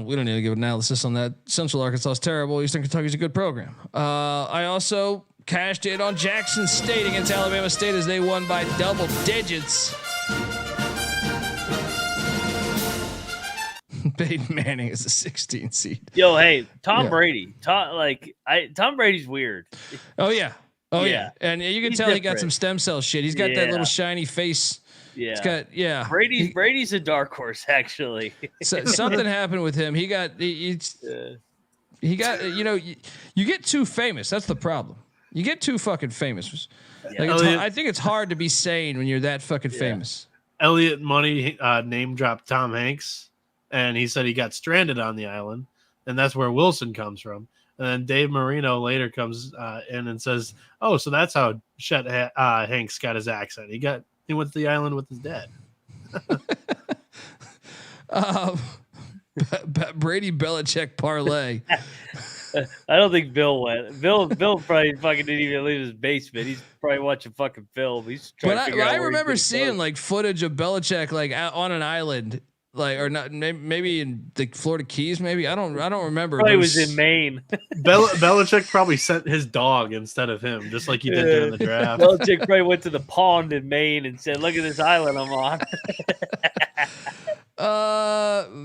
We don't need to give an analysis on that. Central Arkansas is terrible. Eastern Kentucky's a good program. I also cashed in on Jackson State against Alabama State as they won by double digits. Peyton Manning is a 16 seed. Yo, hey, Tom Brady. Tom Brady's weird. Oh yeah. And you can tell he got some stem cell shit. He's got that little shiny face. Yeah. Brady's a dark horse, actually. Something happened with him. He got you get too famous. That's the problem. You get too fucking famous. I think it's hard to be sane when you're that fucking famous. Elliot Money name dropped Tom Hanks, and he said he got stranded on the island, and that's where Wilson comes from. And then Dave Marino later comes in and says, "Oh, so that's how Chet Hanks got his accent. He went to the island with his dad." Brady Belichick parlay. I don't think Bill went. Bill probably fucking didn't even leave his basement. He's probably watching fucking film. He's trying to figure out. I remember seeing like footage of Belichick like out on an island, like or not maybe in the Florida Keys. Maybe I don't remember. Probably was in Maine. Belichick probably sent his dog instead of him, just like he did during the draft. Belichick probably went to the pond in Maine and said, "Look at this island I'm on."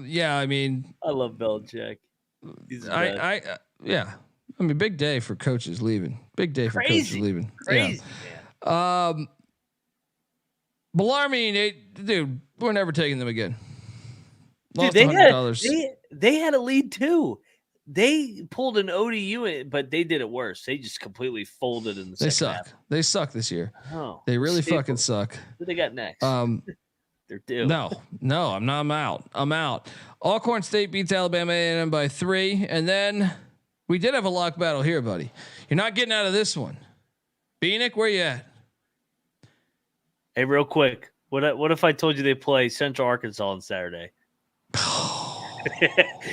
Yeah. I mean, I love Belichick. Yeah. I mean, big day for coaches leaving. Big day for coaches leaving. Crazy, man. Bellarmine, dude, we're never taking them again. Dude, they had a lead too. They pulled an ODU, but they did it worse. They just completely folded in the second half. They suck this year. Oh, they really fucking suck. Who they got next? They're due. No, I'm out. Alcorn State beats Alabama A&M by 3, and then we did have a lock battle here, buddy. You're not getting out of this one. Bieniek, where you at? Hey, real quick, what if I told you they play Central Arkansas on Saturday?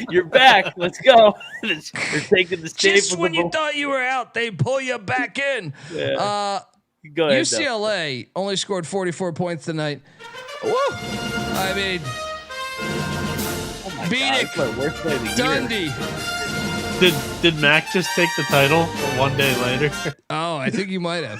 You're back. Let's go. They're taking the state. Just when you thought you were out, they pull you back in. Yeah. Go ahead. UCLA only scored 44 points tonight. Woo! I mean, Bieniek, Dundee. Did Mac just take the title one day later? Oh, I think you might have.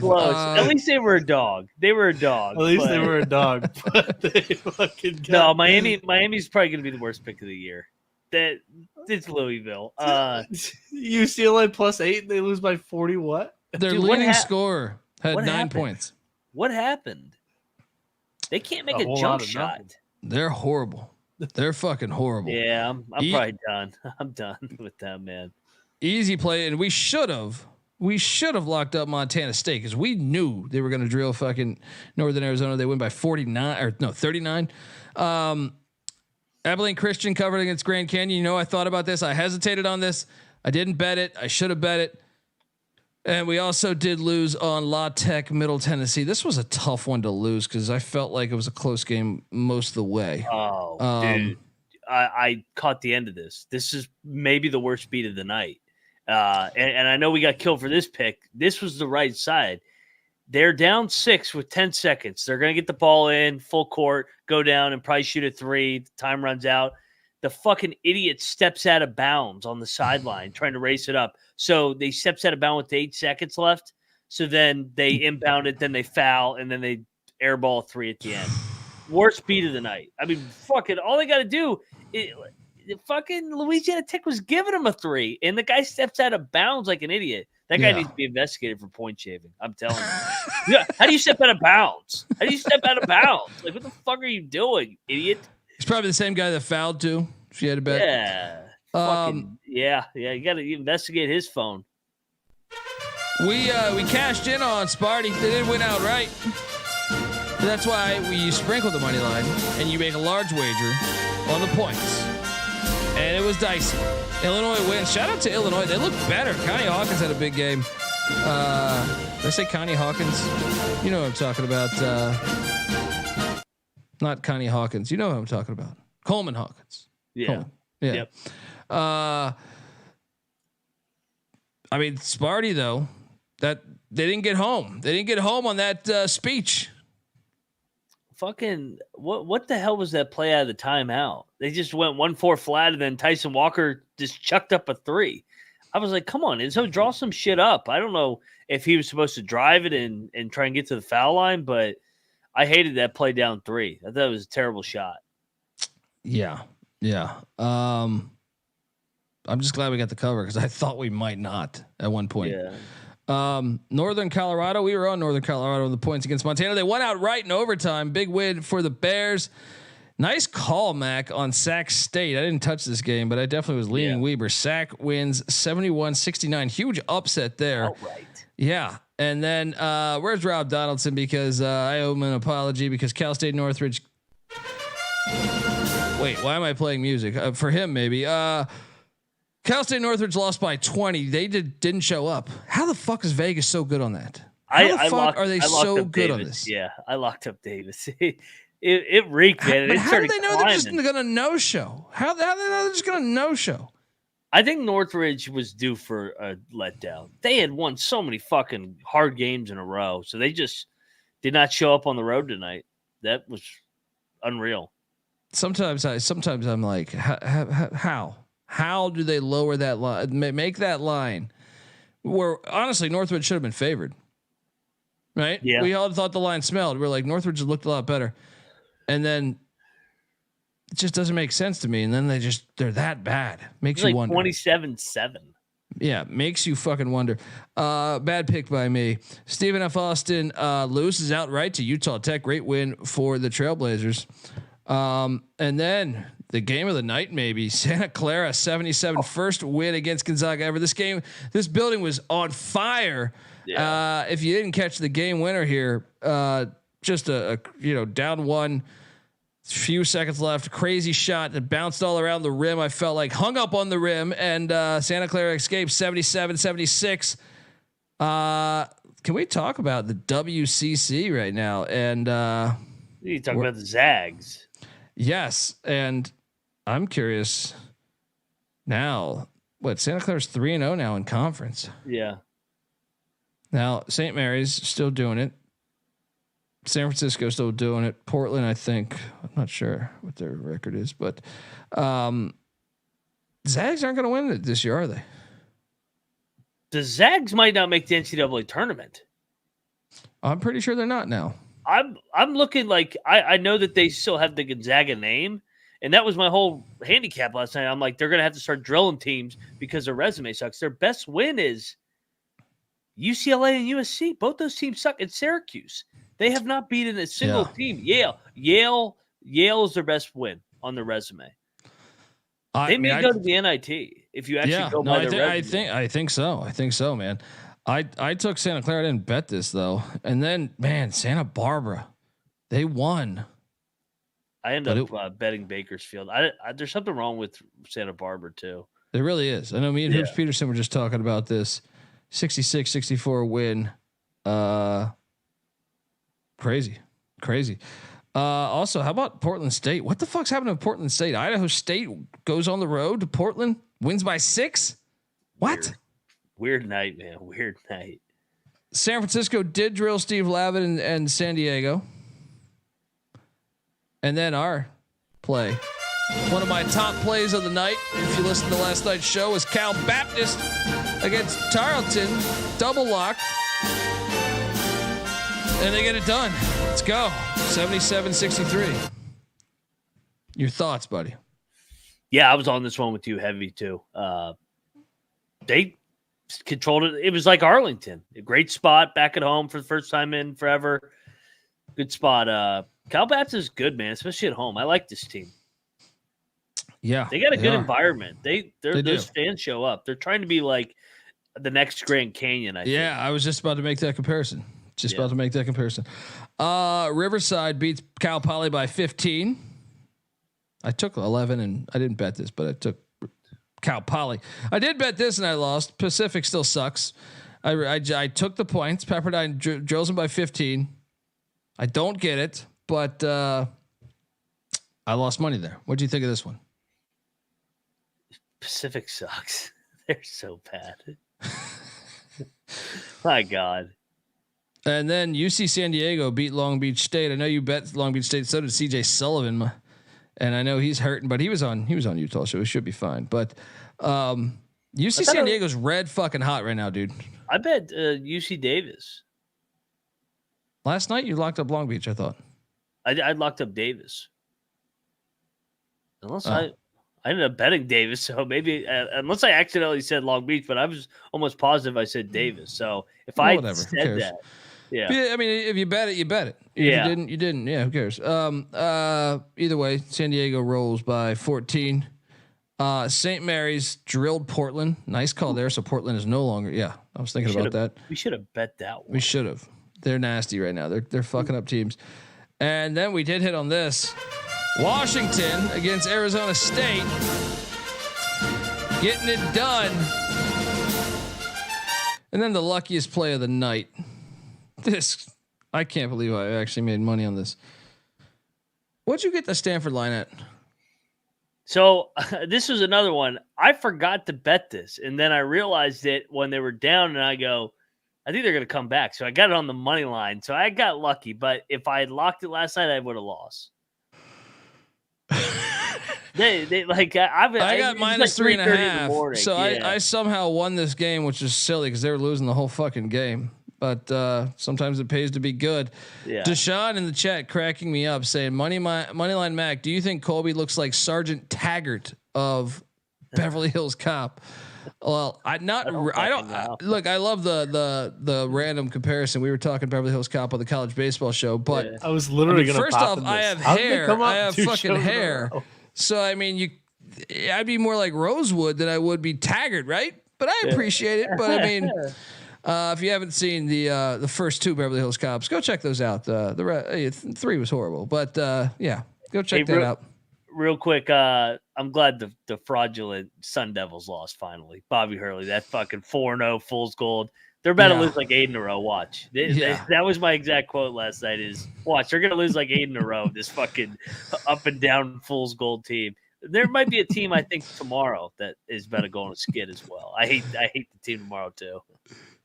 Close. At least they were a dog. They were a dog. At least they were a dog. But they fucking no, Miami's probably going to be the worst pick of the year. It's Louisville. UCLA +8. They lose by 40. What? Their leading scorer had 9 points. What happened? They can't make a jump shot. They're horrible. They're fucking horrible. Yeah, I'm probably done. I'm done with them, man. Easy play, and we should have locked up Montana State because we knew they were going to drill fucking Northern Arizona. They win by 39. Abilene Christian covered against Grand Canyon. You know, I thought about this. I hesitated on this. I didn't bet it. I should have bet it. And we also did lose on La Tech, Middle Tennessee. This was a tough one to lose because I felt like it was a close game most of the way. Oh, dude. I caught the end of this. This is maybe the worst beat of the night. And I know we got killed for this pick. This was the right side. They're down 6 with 10 seconds. They're going to get the ball in full court, go down and probably shoot a 3. The time runs out. The fucking idiot steps out of bounds on the sideline trying to race it up. So they steps out of bounds with 8 seconds left. So then they inbound it, then they foul, and then they airball a 3 at the end. Worst beat of the night. I mean, fucking all they got to do fucking Louisiana Tech was giving him a 3, and the guy steps out of bounds like an idiot. That guy needs to be investigated for point shaving. I'm telling you. Yeah, how do you step out of bounds? How do you step out of bounds? Like, what the fuck are you doing, idiot? He's probably the same guy that fouled too. If you had to bet. Yeah. Yeah. You got to investigate his phone. We cashed in on Sparty. They didn't win outright. That's why we sprinkle the money line and you make a large wager on the points. And it was dicey. Illinois wins. Shout out to Illinois. They look better. Connie Hawkins had a big game. Did I say Connie Hawkins? You know what I'm talking about. Not Connie Hawkins. You know what I'm talking about. Coleman Hawkins. Yeah. Coleman. Yeah. Yep. I mean, Sparty though, that they didn't get home. They didn't get home on that speech. Fucking what the hell was that play out of the timeout? They just went 1-4 flat, and then Tyson Walker just chucked up a 3. I was like, come on, and so draw some shit up. I don't know if he was supposed to drive it and try and get to the foul line, but I hated that play down 3. I thought it was a terrible shot. Yeah. I'm just glad we got the cover because I thought we might not at one point. Yeah. Northern Colorado. We were on Northern Colorado with the points against Montana. They won outright in overtime. Big win for the Bears. Nice call, Mac, on Sac State. I didn't touch this game, but I definitely was leaning Weber. Sac wins 71-69. Huge upset there. Outright. Yeah. And then where's Rob Donaldson? Because I owe him an apology because Cal State Northridge. Wait, why am I playing music? For him, maybe. Cal State Northridge lost by 20. They didn't show up. How the fuck is Vegas so good on that? How the fuck are they so good on this? Yeah, I locked up Davis. It reeked, man. But how do they know they're just going to no-show? How do they know they're just going to no-show? I think Northridge was due for a letdown. They had won so many fucking hard games in a row, so they just did not show up on the road tonight. That was unreal. Sometimes I'm like, how do they lower that line? Make that line where honestly Northridge should have been favored, right? Yeah, we all thought the line smelled. We're like Northridge looked a lot better, and then it just doesn't make sense to me. And then they're that bad. Makes you wonder. 27-7. Yeah, makes you fucking wonder. Bad pick by me. Stephen F. Austin loses outright to Utah Tech. Great win for the Trailblazers. And then the game of the night, maybe Santa Clara 77 first win against Gonzaga ever. This building was on fire. Yeah. If you didn't catch the game winner here, just a down one, few seconds left, crazy shot that bounced all around the rim. I felt like hung up on the rim, and Santa Clara escaped 77-76. Can we talk about the WCC right now? And you talk about the Zags. Yes, and I'm curious now. What Santa Clara's 3-0 now in conference? Yeah. Now St. Mary's still doing it. San Francisco still doing it. Portland, I think. I'm not sure what their record is, but Zags aren't going to win it this year, are they? The Zags might not make the NCAA tournament. I'm pretty sure they're not now. I'm looking like I know that they still have the Gonzaga name, and that was my whole handicap last night. I'm like, they're going to have to start drilling teams because their resume sucks. Their best win is UCLA and USC. Both those teams suck. And Syracuse. They have not beaten a single team. Yale is their best win on their resume. They may go to the NIT if you actually go by their resume. I think so, man. I took Santa Clara. I didn't bet this though. And then, man, Santa Barbara, they won. I ended up betting Bakersfield. There's something wrong with Santa Barbara too. There really is. I know me and Hoops Peterson were just talking about this 66-64 win. Crazy. Also, how about Portland State? What the fuck's happening to Portland State? Idaho State goes on the road to Portland, wins by 6. What? Weird night, man. Weird night. San Francisco did drill Steve Lavin and San Diego. And then our play. One of my top plays of the night, if you listen to last night's show, was Cal Baptist against Tarleton. Double lock. And they get it done. Let's go. 77-63. Your thoughts, buddy? Yeah, I was on this one with you heavy too. They controlled it. It was like Arlington. A great spot back at home for the first time in forever. Good spot. Cal Baptist is good, man, especially at home. I like this team. Yeah. They got a good environment. Those fans show up. They're trying to be like the next Grand Canyon, I think. Yeah, I was just about to make that comparison. Riverside beats Cal Poly by 15. I took 11 and I didn't bet this, but I took Cal Poly. I did bet this and I lost. Pacific still sucks. I took the points. Pepperdine drills them by 15. I don't get it, but I lost money there. What do you think of this one? Pacific sucks. They're so bad. My God. And then UC San Diego beat Long Beach State. I know you bet Long Beach State. So did CJ Sullivan. And I know he's hurting, but he was on Utah, so he should be fine. But UC San Diego's red fucking hot right now, dude. I bet UC Davis. Last night you locked up Long Beach, I thought. I locked up Davis. Unless I ended up betting Davis, so maybe unless I accidentally said Long Beach, but I was almost positive I said Davis. So if I said that, yeah. I mean, if you bet it, you bet it. If you didn't, you didn't. Yeah, who cares? Either way, San Diego rolls by 14. St. Mary's drilled Portland. Nice call there. So Portland is no longer. Yeah, I was thinking about that. We should have bet that one. We should have. They're nasty right now. They're fucking up teams. And then we did hit on this. Washington against Arizona State. Getting it done. And then the luckiest play of the night. I can't believe I actually made money on this. What'd you get the Stanford line at? So this was another one. I forgot to bet this, and then I realized it when they were down, and I go, I think they're going to come back. So I got it on the money line. So I got lucky, but if I had locked it last night, I would have lost. I got minus like 3.5. So yeah. I somehow won this game, which is silly because they were losing the whole fucking game. But sometimes it pays to be good. Yeah. Deshaun in the chat cracking me up saying, Moneyline Mac, do you think Colby looks like Sergeant Taggart of Beverly Hills Cop? Well, I don't look. I love the random comparison. We were talking Beverly Hills Cop on the college baseball show, but I was literally going to. First off, I have hair. I have fucking hair. So I mean, I'd be more like Rosewood than I would be Taggart, right? But I appreciate it. But I mean, if you haven't seen the first 2 Beverly Hills Cops, go check those out. The 3 was horrible, but yeah, go check that out. Real quick, I'm glad the fraudulent Sun Devils lost finally. Bobby Hurley, that fucking 4-0 Fool's Gold. They're about to lose like 8 in a row. Watch. That was my exact quote last night is, watch, they're going to lose like 8 in a row, this fucking up and down Fool's Gold team. There might be a team, I think, tomorrow that is about to go on a skid as well. I hate the team tomorrow, too.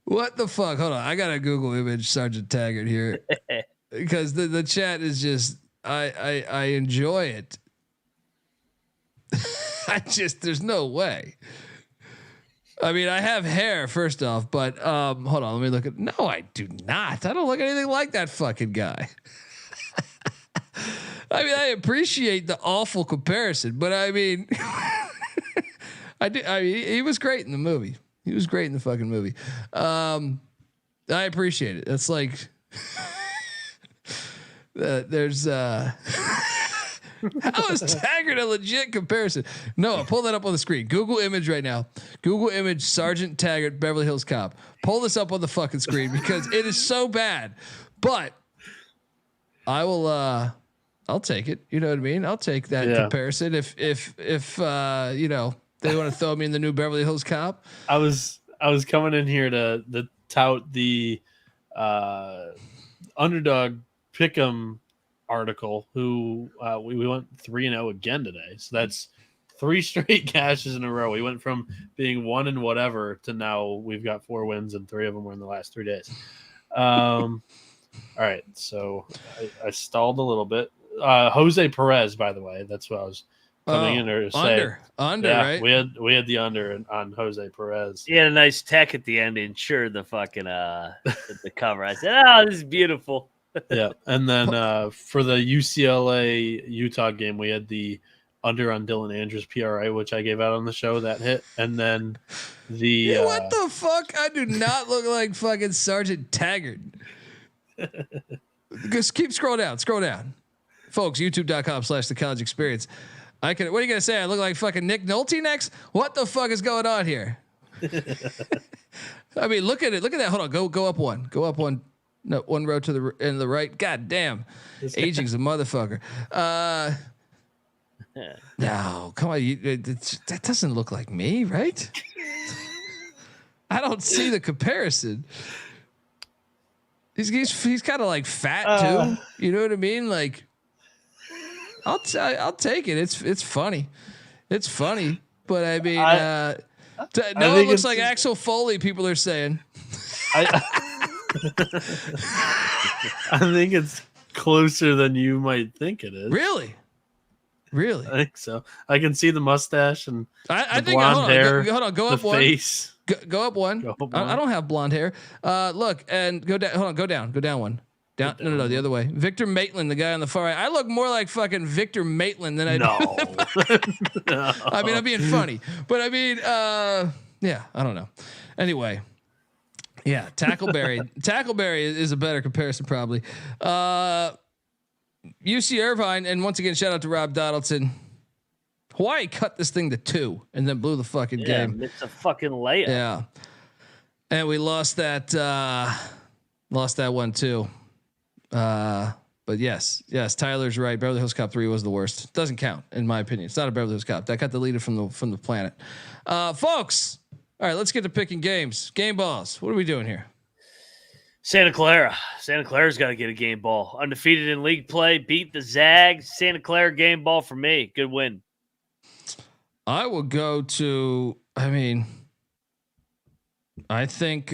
What the fuck? Hold on. I got a Google image Sergeant Taggart here because the chat is just, I enjoy it. There's no way. I mean, I have hair first off, but hold on, let me look at. No, I do not. I don't look anything like that fucking guy. I mean, I appreciate the awful comparison, but I mean, I mean, he was great in the movie. He was great in the fucking movie. I appreciate it. It's like there's. How is Taggart a legit comparison? No, pull that up on the screen. Google image right now. Google image Sergeant Taggart, Beverly Hills Cop. Pull this up on the fucking screen because it is so bad. But I will. I'll take it. You know what I mean? I'll take that comparison. If you know they want to throw me in the new Beverly Hills Cop. I was coming in here to tout the underdog pick'em article who we went 3-0 again today. So that's 3 straight cashes in a row. We went from being 1 and whatever to now we've got 4 wins and 3 of them were in the last 3 days. All right. So I stalled a little bit. Jose Perez, by the way, that's what I was coming in there to say. Under, right? We had the under on Jose Perez. He had a nice tech at the end to ensure the fucking the cover. I said, "Oh, this is beautiful." Yeah, and then for the UCLA Utah game, we had the under on Dylan Andrews PRA, which I gave out on the show that hit, and then the what the fuck? I do not look like fucking Sergeant Taggart. Just keep scroll down, folks. YouTube.com/The College Experience. What are you gonna say? I look like fucking Nick Nolte next? What the fuck is going on here? I mean, look at it. Look at that. Hold on. Go up one. Go up one. No, 1 row to the right. God damn, aging's a motherfucker. No, come on, that doesn't look like me, right? I don't see the comparison. He's kind of like fat too. You know what I mean? Like, I'll take it. It's funny. It's funny, but I mean, no, it looks like Axel Foley. People are saying. I think it's closer than you might think it is. Really? I think so. I can see the mustache and I the think blonde hair. Hold on. Go up one. Face. Go up one. I don't have blonde hair. Look and go down. Hold on. Go down. Go down one. Down. No, the other way. Victor Maitland, the guy on the far right. I look more like fucking Victor Maitland than I do. No. I mean, I'm being funny, but I mean, yeah, I don't know. Anyway. Yeah, Tackleberry is a better comparison probably. UC Irvine, and once again, shout out to Rob Donaldson. Hawaii cut this thing to 2 and then blew the fucking game. It's a fucking layup. Yeah, and we lost that one too. But yes, Tyler's right. Beverly Hills Cop 3 was the worst. Doesn't count in my opinion. It's not a Beverly Hills Cop. That got deleted from the planet. Folks. All right, let's get to picking games. Game balls. What are we doing here? Santa Clara's got to get a game ball. Undefeated in league play, beat the Zags. Santa Clara game ball for me. Good win. I will go to. I think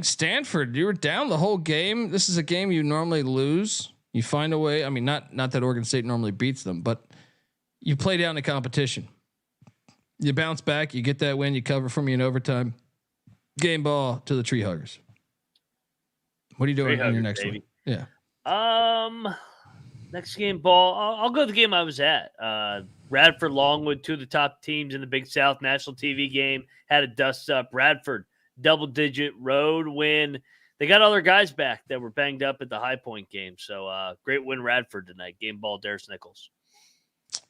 Stanford. You were down the whole game. This is a game you normally lose. You find a way. Not that Oregon State normally beats them, but you play down the competition. You bounce back. You get that win. You cover for me in overtime. Game ball to the Tree Huggers. What are you doing in your next one? Yeah. Next game ball. I'll go to the game I was at. Radford, Longwood, two of the top teams in the Big South national TV game. Had a dust up. Radford, double-digit road win. They got all their guys back that were banged up at the High Point game. So great win, Radford tonight. Game ball, Darius Nichols.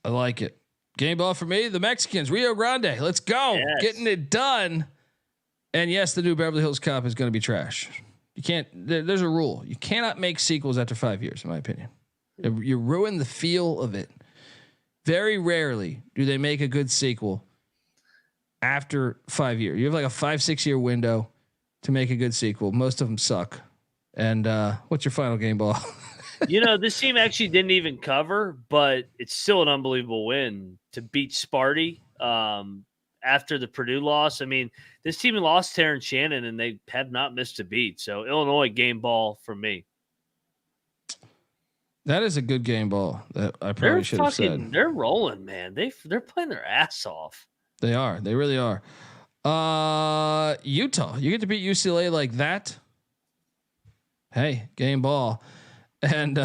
I like it. Game ball for me. The Mexicans, Rio Grande. Let's go. Yes. Getting it done. And yes, the new Beverly Hills Cop is going to be trash. You can't. There's a rule. You cannot make sequels after 5 years, in my opinion. You ruin the feel of it. Very rarely do they make a good sequel after 5 years. You have like a 5-6 year window to make a good sequel. Most of them suck. And what's your final game ball? This team actually didn't even cover, but it's still an unbelievable win to beat Sparty after the Purdue loss. This team lost Terrence Shannon, and they have not missed a beat. So Illinois game ball for me. That is a good game ball. That I probably should have said. They're rolling, man. They're playing their ass off. They are. They really are. Utah, you get to beat UCLA like that. Hey, game ball. And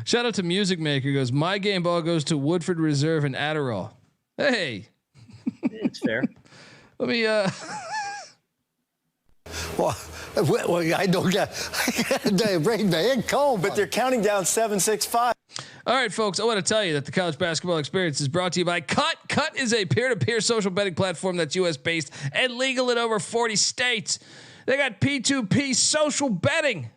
shout out to Music Maker. Goes, my game ball goes to Woodford Reserve and Adderall. Hey, it's fair. Let me. Well, I don't get. They bring the head cold, but they're counting down 7-6-5. All right, folks. I want to tell you that the college basketball experience is brought to you by Cut. Cut is a peer-to-peer social betting platform that's U.S. based and legal in over 40 states. They got P2P social betting,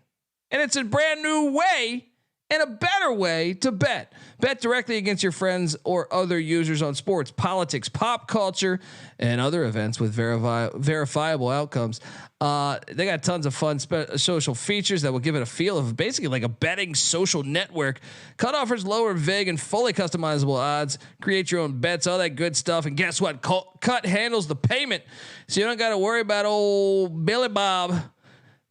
and it's a brand new way and a better way to bet. Bet directly against your friends or other users on sports, politics, pop culture, and other events with verifiable outcomes. They got tons of fun social features that will give it a feel of basically like a betting social network. Cut offers lower vig and fully customizable odds. Create your own bets, all that good stuff. And guess what? Cut handles the payment, so you don't got to worry about old Billy Bob,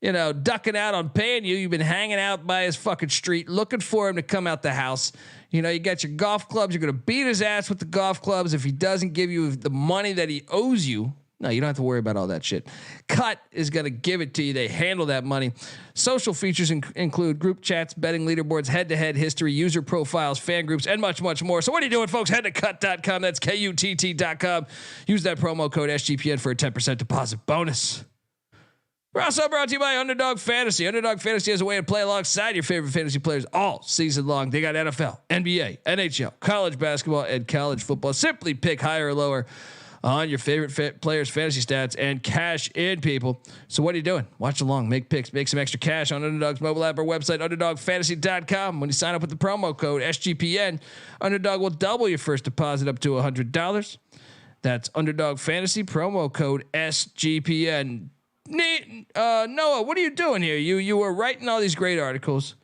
ducking out on paying you. You've been hanging out by his fucking street looking for him to come out the house. You got your golf clubs. You're going to beat his ass with the golf clubs if he doesn't give you the money that he owes you. No, you don't have to worry about all that shit. Cut is going to give it to you. They handle that money. Social features include group chats, betting leaderboards, head-to-head history, user profiles, fan groups, and much, much more. So what are you doing, folks? Head to cut.com. That's KUTT.com. Use that promo code SGPN for a 10% deposit bonus. We're also brought to you by Underdog Fantasy. Underdog Fantasy has a way to play alongside your favorite fantasy players all season long. They got NFL, NBA, NHL, college basketball, and college football. Simply pick higher or lower on your favorite players' fantasy stats and cash in, people. So what are you doing? Watch along, make picks, make some extra cash on Underdog's mobile app or website, UnderdogFantasy.com. When you sign up with the promo code SGPN, Underdog will double your first deposit up to $100. That's Underdog Fantasy, promo code SGPN. Noah, what are you doing here? You were writing all these great articles.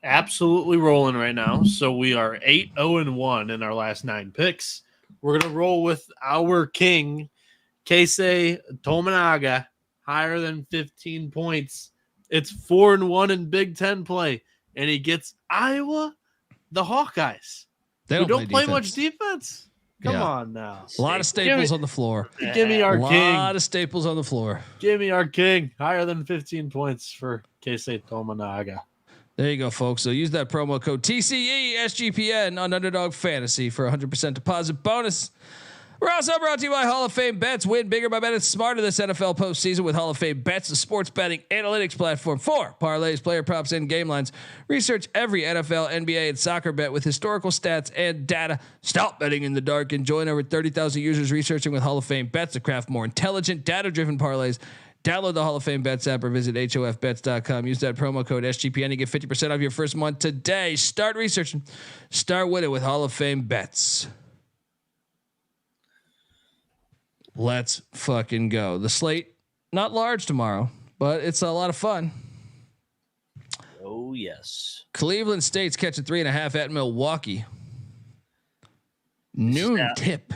Absolutely rolling right now. So we are 8-0-1 in our last 9 picks. We're gonna roll with our king, Keisei Tominaga, higher than 15 points. It's 4-1 in Big Ten play, and he gets Iowa, the Hawkeyes. They don't play much defense. Come on now. A lot of staples on the floor. Give me our king. A lot of staples on the floor. Give me our king. Higher than 15 points for Keisei Tominaga. There you go, folks. So use that promo code TCE SGPN on Underdog Fantasy for 100% deposit bonus. We're also brought to you by Hall of Fame Bets. Win bigger by betting smarter this NFL postseason with Hall of Fame Bets, the sports betting analytics platform for parlays, player props, and game lines. Research every NFL, NBA, and soccer bet with historical stats and data. Stop betting in the dark and join over 30,000 users researching with Hall of Fame Bets to craft more intelligent, data-driven parlays. Download the Hall of Fame Bets app or visit HOFBets.com. Use that promo code SGPN to get 50% off your first month today. Start researching. Start with it with Hall of Fame Bets. Let's fucking go. The slate, not large tomorrow, but it's a lot of fun. Oh, yes. Cleveland State's catching 3.5 at Milwaukee. Noon tip.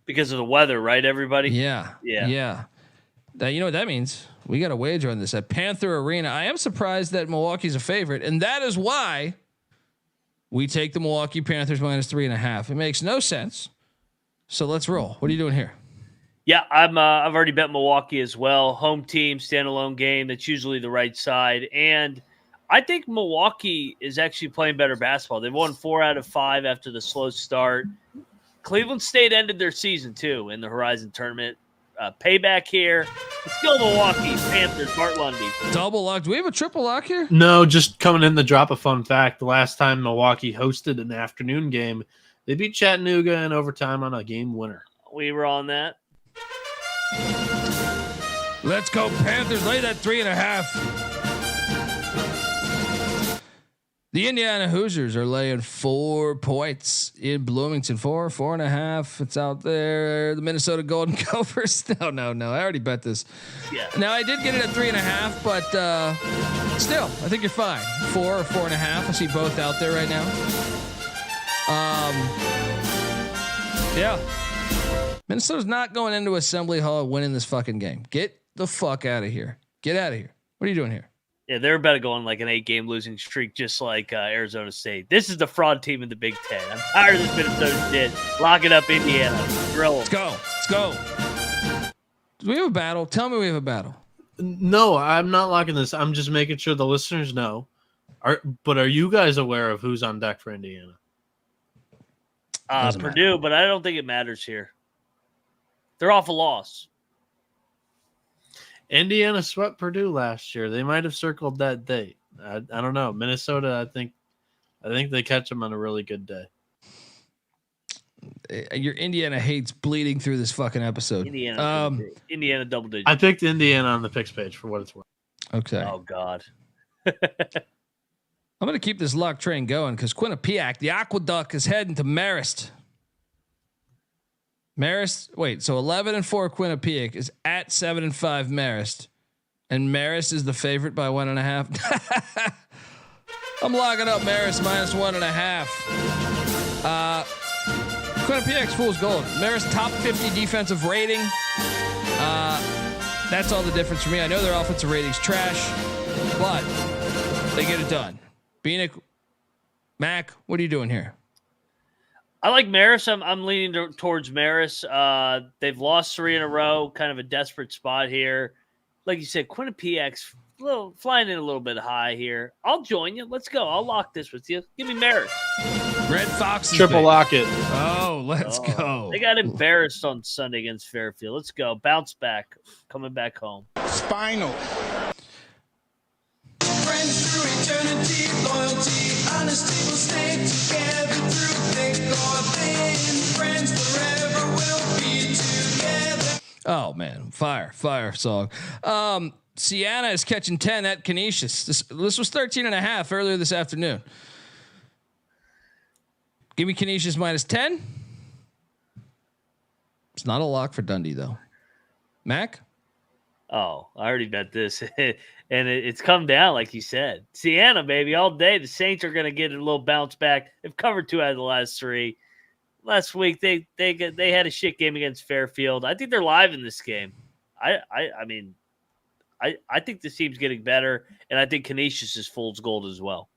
Because of the weather, right, everybody? Yeah. Now, you know what that means? We got a wager on this at Panther Arena. I am surprised that Milwaukee's a favorite, and that is why we take the Milwaukee Panthers minus 3.5. It makes no sense. So let's roll. What are you doing here? Yeah, I've already bet Milwaukee as well. Home team, standalone game. That's usually the right side. And I think Milwaukee is actually playing better basketball. They've won 4 out of 5 after the slow start. Cleveland State ended their season, too, in the Horizon Tournament. Payback here. Let's go Milwaukee Panthers. Bart Lundy. Double lock. Do we have a triple lock here? No, just coming in to drop a fun fact. The last time Milwaukee hosted an afternoon game, they beat Chattanooga in overtime on a game winner. We were on that. Let's go Panthers. Lay that 3.5. The Indiana Hoosiers are laying 4 points in Bloomington. 4.5. It's out there. The Minnesota Golden Gophers. No. I already bet this. Yeah. Now I did get it at 3.5, but still, I think you're fine. 4 or 4.5. I see both out there right now. Yeah. Minnesota's not going into Assembly Hall winning this fucking game. Get the fuck out of here. Get out of here. What are you doing here? Yeah, they're about to go on like an 8-game losing streak, just like Arizona State. This is the fraud team in the Big Ten. I'm tired of this Minnesota shit. Lock it up, Indiana. Drill them. Let's go. Do we have a battle? Tell me we have a battle. No, I'm not locking this. I'm just making sure the listeners know. But are you guys aware of who's on deck for Indiana? Purdue, but I don't think it matters here. They're off a loss. Indiana swept Purdue last year. They might have circled that date. I don't know. Minnesota, I think they catch them on a really good day. Your Indiana hate's bleeding through this fucking episode. Indiana double digits. I picked Indiana on the picks page for what it's worth. Okay. Oh God. I'm going to keep this luck train going because Quinnipiac, the Aqueduct, is heading to Marist. Wait, so 11-4 Quinnipiac is at 7-5 Marist, and Marist is the favorite by 1.5. I'm locking up Marist minus 1.5. Quinnipiac's fool's gold. Marist top 50 defensive rating. That's all the difference for me. I know their offensive rating's trash, but they get it done. Bieniek, Mac, what are you doing here? I like Marist. I'm leaning towards Marist. They've lost 3 in a row. Kind of a desperate spot here. Like you said, Quinnipiac's flying in a little bit high here. I'll join you. Let's go. I'll lock this with you. Give me Marist. Red Fox. Triple lock it. Oh, let's go. They got embarrassed on Sunday against Fairfield. Let's go. Bounce back. Coming back home. Spinal. Friends through eternity, loyalty, honesty will stay together through thick or thin. Friends forever will be together. Oh man, fire song. Siena is catching 10 at Canisius. This was 13.5 earlier this afternoon. Give me Canisius minus 10. It's not a lock for Dundee though. Mac? Oh, I already bet this. And it's come down, like you said. Siena, baby, all day. The Saints are going to get a little bounce back. They've covered 2 out of the last 3. Last week, they had a shit game against Fairfield. I think they're live in this game. I think this team's getting better, and I think Canisius is fool's gold as well.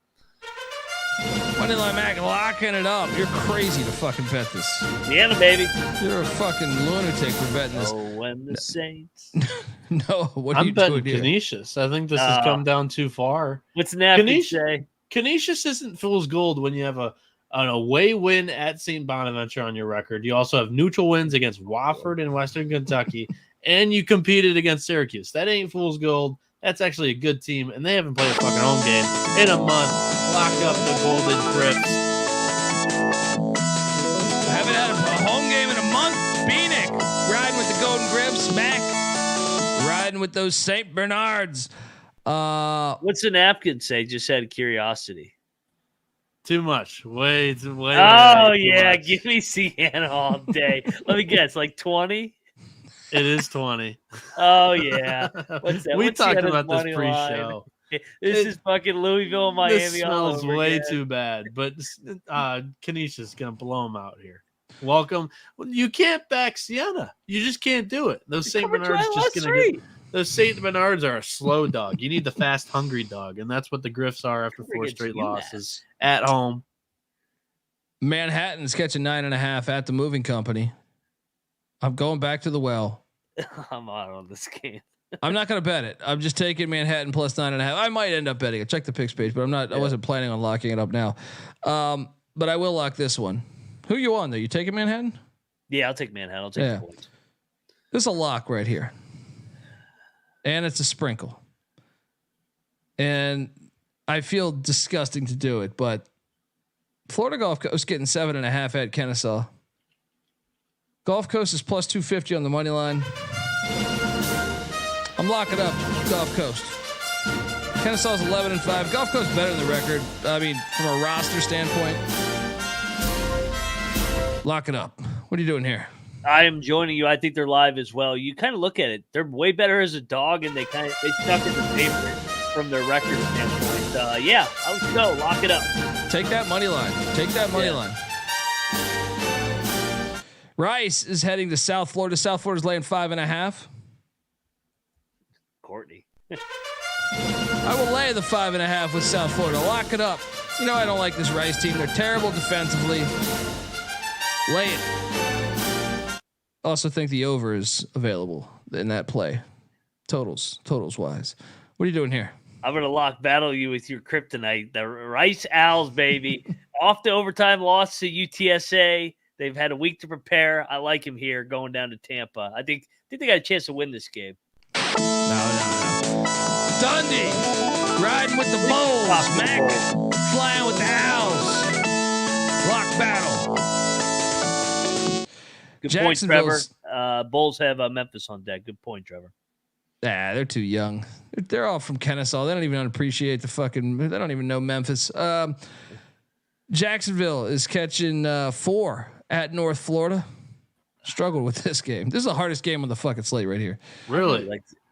Moneyline Mac locking it up. You're crazy to fucking bet this. Siena, baby. You're a fucking lunatic for betting this. Oh, when the Saints. No, what are I'm you doing betting here? Canisius. I think this has come down too far. What's Nappy say? Canisius isn't fool's gold when you have an away win at St. Bonaventure on your record. You also have neutral wins against Wofford and Western Kentucky, and you competed against Syracuse. That ain't fool's gold. That's actually a good team, and they haven't played a fucking home game in a month. Lock up the Golden Grips. Haven't had a home game in a month. Bieniek riding with the Golden Grips. Mac riding with those St. Bernards. What's the napkin say? Just out of curiosity. Too much. Way. Oh yeah, give me Sienna all day. Let me guess, like 20. It is 20. Oh yeah. What's that? We What's talked Sienna's about this money pre-show. line? This is fucking Louisville, Miami. This smells way too bad, but Kenesha's gonna blow them out here. Welcome. You can't back Sienna. You just can't do it. Those Saint Bernards just gonna get. Those Saint Bernards are a slow dog. You need the fast, hungry dog, and that's what the Griffs are after 4 straight losses at home. Manhattan's catching 9.5 at the moving company. I'm going back to the well. I'm out on this game. I'm not going to bet it. I'm just taking Manhattan plus 9.5. I might end up betting it. Check the picks page, but I'm not. I wasn't planning on locking it up now. But I will lock this one. Who you on though? You taking Manhattan? Yeah, I'll take Manhattan. I'll take the points. This is a lock right here. And it's a sprinkle. And I feel disgusting to do it, but Florida Gulf Coast getting 7.5 at Kennesaw. Gulf Coast is plus 250 on the money line. I'm locking up Gulf Coast. Kennesaw's 11-5. Gulf Coast better than the record. I mean, from a roster standpoint. Lock it up. What are you doing here? I am joining you. I think they're live as well. You kind of look at it; they're way better as a dog, and they stuck in the favorite from their record standpoint. Yeah, let's go. Lock it up. Take that money line. Take that money line. Rice is heading to South Florida. South Florida's laying 5.5. Courtney. I will lay the 5.5 with South Florida. Lock it up. You know I don't like this Rice team. They're terrible defensively. Lay it. Also think the over is available in that play. Totals wise. What are you doing here? I'm going to battle you with your kryptonite. The Rice Owls, baby. Off the overtime loss to UTSA. They've had a week to prepare. I like him here going down to Tampa. I think they got a chance to win this game. No. Dundee riding with the Bulls. Mac flying with the Owls. Lock battle. Good point, Trevor. Bulls have Memphis on deck. Good point, Trevor. They're too young. They're all from Kennesaw. They don't even appreciate the fucking. They don't even know Memphis. Jacksonville is catching 4 at North Florida. Struggled with this game. This is the hardest game on the fucking slate right here. Really?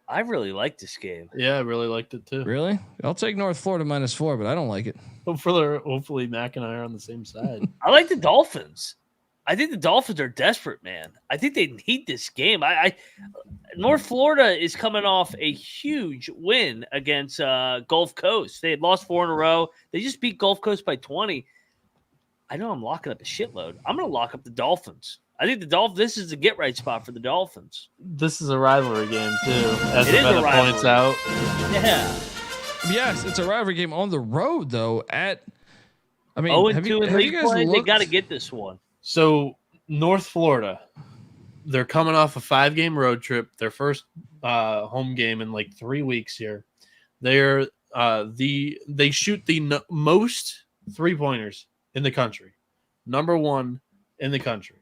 I really like this game. Yeah, I really liked it too. Really? I'll take North Florida -4, but I don't like it. Hopefully Mac and I are on the same side. I like the Dolphins. I think the Dolphins are desperate, man. I think they need this game. North Florida is coming off a huge win against Gulf Coast. They had lost 4 in a row. They just beat Gulf Coast by 20. I know I'm locking up a shitload. I'm going to lock up the Dolphins. I think the Dolphins. This is the get right spot for the Dolphins. This is a rivalry game too, as it is a rivalry. Points out. Yeah. Yes, it's a rivalry game on the road though. 0-2 in league play. They got to get this one. So North Florida, they're coming off a 5-game road trip. Their first home game in like 3 weeks here. They shoot the most 3-pointers in the country. Number 1 in the country.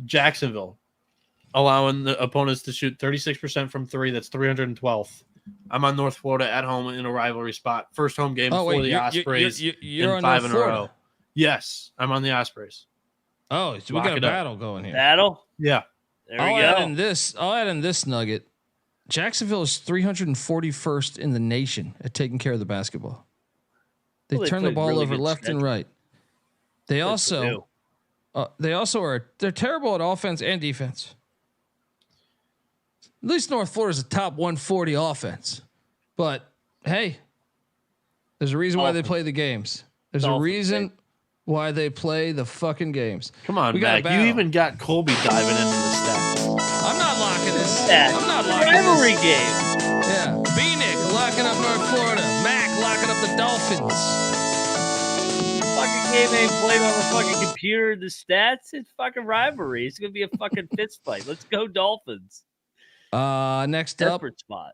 Jacksonville, allowing the opponents to shoot 36% from 3. That's 312th. I'm on North Florida at home in a rivalry spot. First home game for the Ospreys. You're on 5 North in a Florida. row. Yes, I'm on the Ospreys. Oh, so we got a battle going here. Battle? Yeah. There we go. I'll add in this nugget. Jacksonville is 341st in the nation at taking care of the basketball. They turn the ball really over left and right. They're terrible at offense and defense. At least North Florida is a top 140 offense. But hey, there's a reason why they play the games. There's a reason why they play the fucking games. Come on, Mac. You even got Colby diving into the stats. I'm not locking this. I'm not locking this. Rivalry game. Yeah. Bieniek locking up North Florida. Mac locking up the Dolphins. Fucking game ain't played on the fucking computer. The stats, it's fucking rivalry. It's gonna be a fucking fist fight. Let's go Dolphins. Next Desperate up, spot.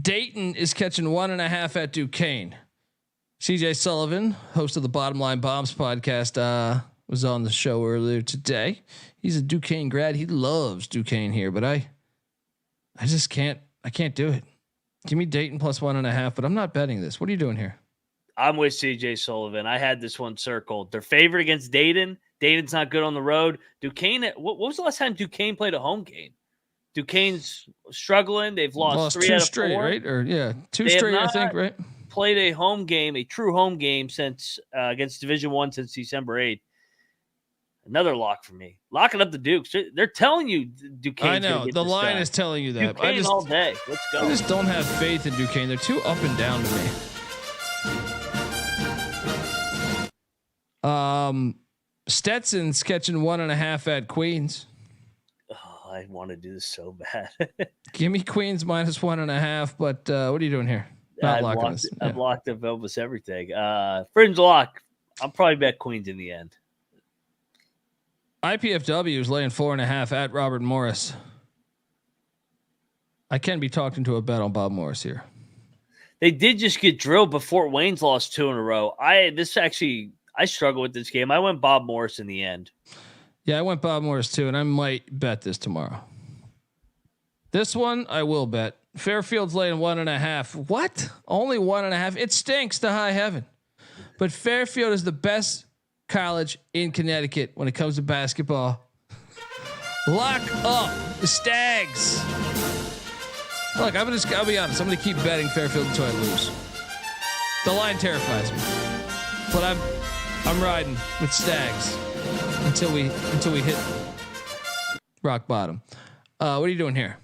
Dayton is catching 1.5 at Duquesne. CJ Sullivan, host of the Bottom Line Bombs podcast, was on the show earlier today. He's a Duquesne grad. He loves Duquesne here, but I just can't. I can't do it. Give me Dayton plus 1.5, but I'm not betting this. What are you doing here? I'm with CJ Sullivan. I had this one circled. They're favored against Dayton. Dayton's not good on the road. Duquesne, what was the last time Duquesne played a home game? Duquesne's struggling. They've lost 3 2 out of straight, 4. right? Or 2 straight, I think, right? Played a home game, a true home game since against Division I since December 8th. Another lock for me. Locking up the Dukes. They're telling you Duquesne. I know the line is telling you that. Duquesne all day. Let's go. I just don't have faith in Duquesne. They're too up and down to me. Stetson's catching 1.5 at Queens. Oh, I want to do this so bad. Give me Queens minus 1.5. But what are you doing here? Not locking this. I've locked up almost everything. Fringe lock. I'll probably bet Queens in the end. IPFW is laying 4.5 at Robert Morris. I can be talking to a bet on Bob Morris here. They did just get drilled, but Fort Wayne's lost 2 in a row. I struggle with this game. I went Bob Morris in the end. Yeah, I went Bob Morris too, and I might bet this tomorrow. This one I will bet. Fairfield's laying 1.5. What? Only 1.5? It stinks to high heaven. But Fairfield is the best college in Connecticut when it comes to basketball. Lock up the Stags. Look, I'll be honest. I'm going to keep betting Fairfield until I lose. The line terrifies me, but I'm riding with Stags until we hit rock bottom. What are you doing here?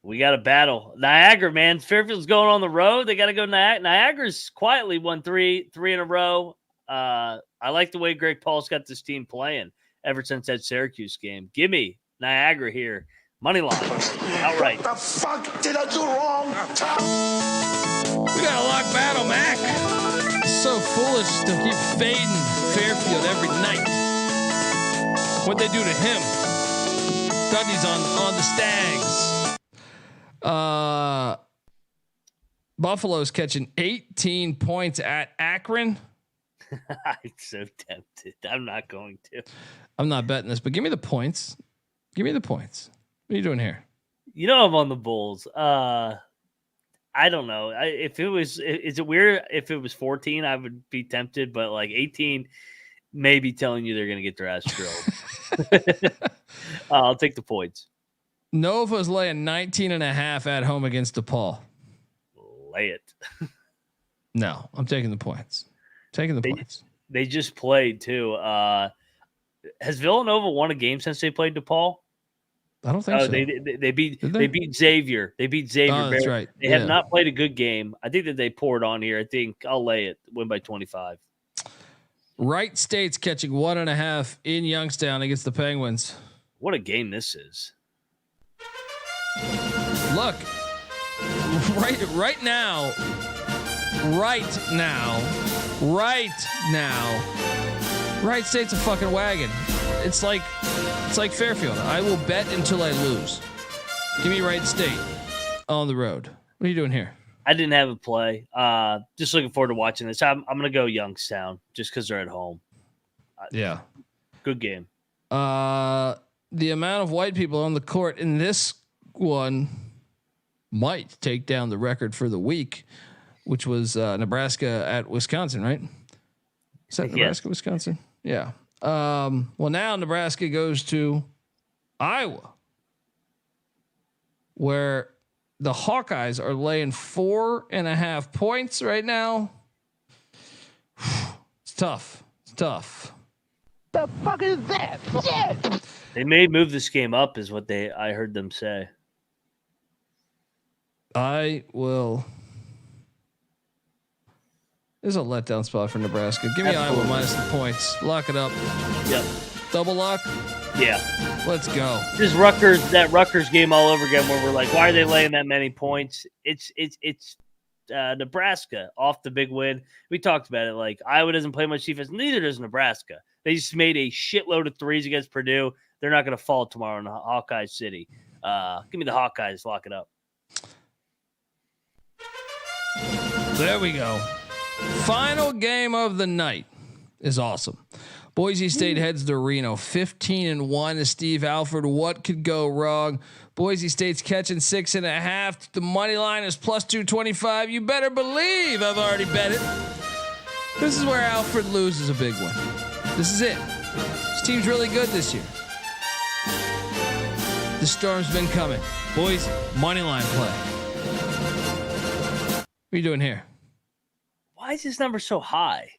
We got a battle. Niagara, man. Fairfield's going on the road. They got to go. Niagara's quietly won three in a row. I like the way Greg Paul's got this team playing ever since that Syracuse game. Give me Niagara here. Money line. Outright. What the fuck did I do wrong? We got a lock battle, Mac. It's so foolish to keep fading Fairfield every night. What'd they do to him? Dundey's on the Stags. Buffalo's catching 18 points at Akron. I'm so tempted. I'm not going to. I'm not betting this, but give me the points. Give me the points. What are you doing here? You know I'm on the Bulls. I don't know. Is it weird if it was 14? I would be tempted, but like 18, maybe telling you they're going to get their ass drilled. I'll take the points. Nova's laying 19.5 at home against DePaul. Lay it. No, I'm taking the points. Points. They just played too. Has Villanova won a game since they played DePaul? I don't think so. They beat Xavier. They beat Xavier. Oh, that's right. They have not played a good game. I think that they poured on here. I think I'll lay it. Win by 25. Wright State's catching 1.5 in Youngstown against the Penguins. What a game this is. Look, right now, Wright State's a fucking wagon. It's like Fairfield. I will bet until I lose. Give me Wright State on the road. What are you doing here? I didn't have a play. Just looking forward to watching this. I'm going to go Youngstown just because they're at home. Yeah. Good game. The amount of white people on the court in this one might take down the record for the week, which was Nebraska at Wisconsin, right? Is that Nebraska, Wisconsin? Yeah. Well, now Nebraska goes to Iowa, where the Hawkeyes are laying 4.5 points right now. It's tough. The fuck is that? Shit! They may move this game up, is what I heard them say. I will. This is a letdown spot for Nebraska. Give me Iowa minus the points. Lock it up. Yep. Double lock. Yeah. Let's go. This Rutgers game all over again, where we're like, why are they laying that many points? It's Nebraska off the big win. We talked about it. Like, Iowa doesn't play much defense. Neither does Nebraska. They just made a shitload of threes against Purdue. They're not going to fall tomorrow in Hawkeye City. Give me the Hawkeyes. Lock it up. There we go. Final game of the night is awesome. Boise State heads to Reno. 15-1 is Steve Alford. What could go wrong? Boise State's catching 6.5. The money line is plus 225. You better believe I've already bet it. This is where Alford loses a big one. This is it. This team's really good this year. The storm's been coming. Boise, money line play. What are you doing here? Why is this number so high?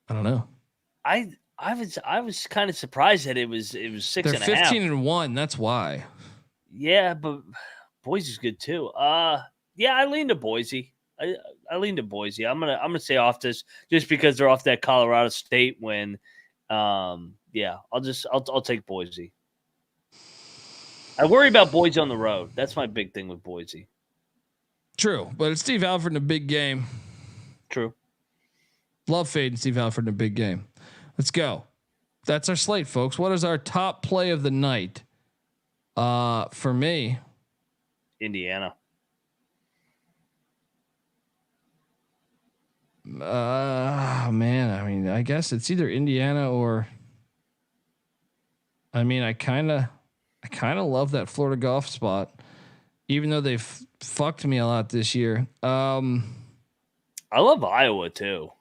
I don't know. I was kind of surprised that it was 6.5. They're 15-1. That's why. Yeah, but Boise's good too. Yeah, I lean to Boise. I lean to Boise. I'm gonna say off this just because they're off that Colorado State win. Yeah, I'll take Boise. I worry about Boise on the road. That's my big thing with Boise. True, but it's Steve Alford in a big game. True. Love fading Steve Alford in a big game. Let's go. That's our slate, folks. What is our top play of the night? For me, Indiana. Man, I mean, I guess it's either Indiana or. I mean, I kind of love that Florida golf spot, even though they've fucked me a lot this year. I love Iowa too.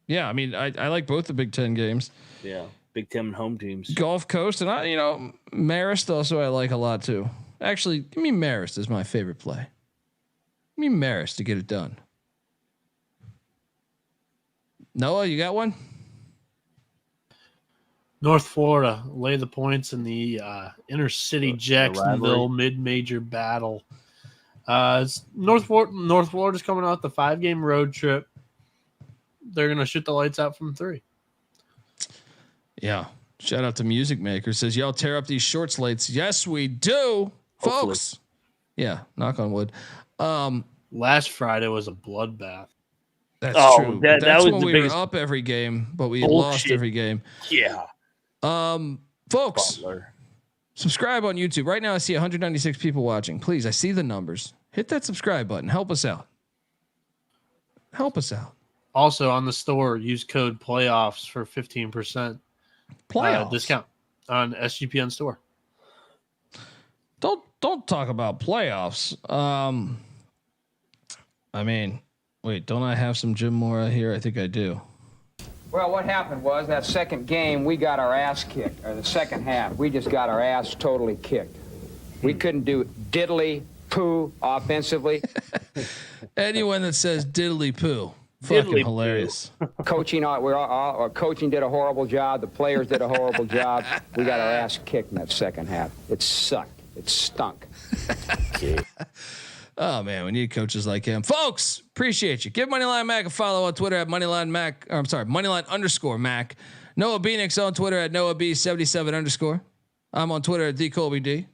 Yeah, I mean, I like both the Big Ten games. Yeah, Big Ten home teams. Gulf Coast, and Marist also I like a lot too. Actually, give me Marist as my favorite play. Give me Marist to get it done. Noah, you got one? North Florida lay the points in the inner city Jacksonville mid-major battle. North Florida's coming out the 5-game road trip. They're gonna shoot the lights out from 3. Yeah. Shout out to Music Maker. Says y'all tear up these short slates. Yes, we do, hopefully. Folks. Yeah. Knock on wood. Last Friday was a bloodbath. That's true. That's was when we were up every game, but we lost every game. Yeah. Folks, subscribe on YouTube. Right now I see 196 people watching. Please, I see the numbers. Hit that subscribe button. Help us out. Also on the store, use code playoffs for 15% discount on SGPN store. Don't talk about playoffs. I mean, wait, don't I have some Jim Mora here? I think I do. Well, what happened was that second game, we got our ass kicked, or the second half. We just got our ass totally kicked. We couldn't do diddly poo offensively. Anyone that says diddly poo, fucking hilarious. Coaching did a horrible job. The players did a horrible job. We got our ass kicked in that second half. It sucked. It stunk. Oh man, we need coaches like him. Folks, appreciate you. Give Moneyline Mac a follow on Twitter at Moneyline_Mac. Noah Bieniek's on Twitter at NoahB77_. I'm on Twitter at TheColbyD.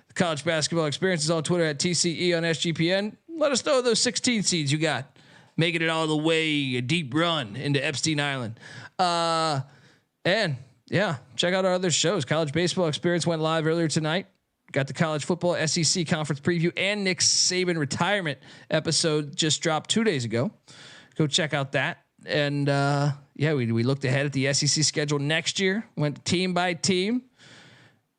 The College Basketball Experience is on Twitter at TCE on SGPN. Let us know those 16 seeds you got. Making it all the way, a deep run into Epstein Island. And yeah, check out our other shows. College Baseball Experience went live earlier tonight. Got the college football SEC conference preview and Nick Saban retirement episode just dropped 2 days ago. Go check out that. And yeah, we looked ahead at the SEC schedule next year, went team by team.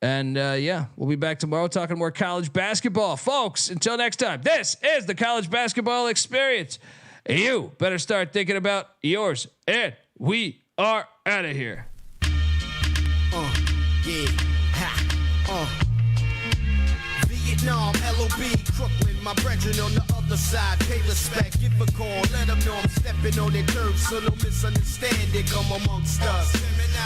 And yeah, we'll be back tomorrow talking more college basketball. Folks, until next time, this is the College Basketball Experience. You better start thinking about yours. And we are out of here. Yeah, ha, Vietnam, LOB, Brooklyn, my brethren on the other side, pay respect, give a call, let them know I'm stepping on their turf, so no misunderstanding come amongst us.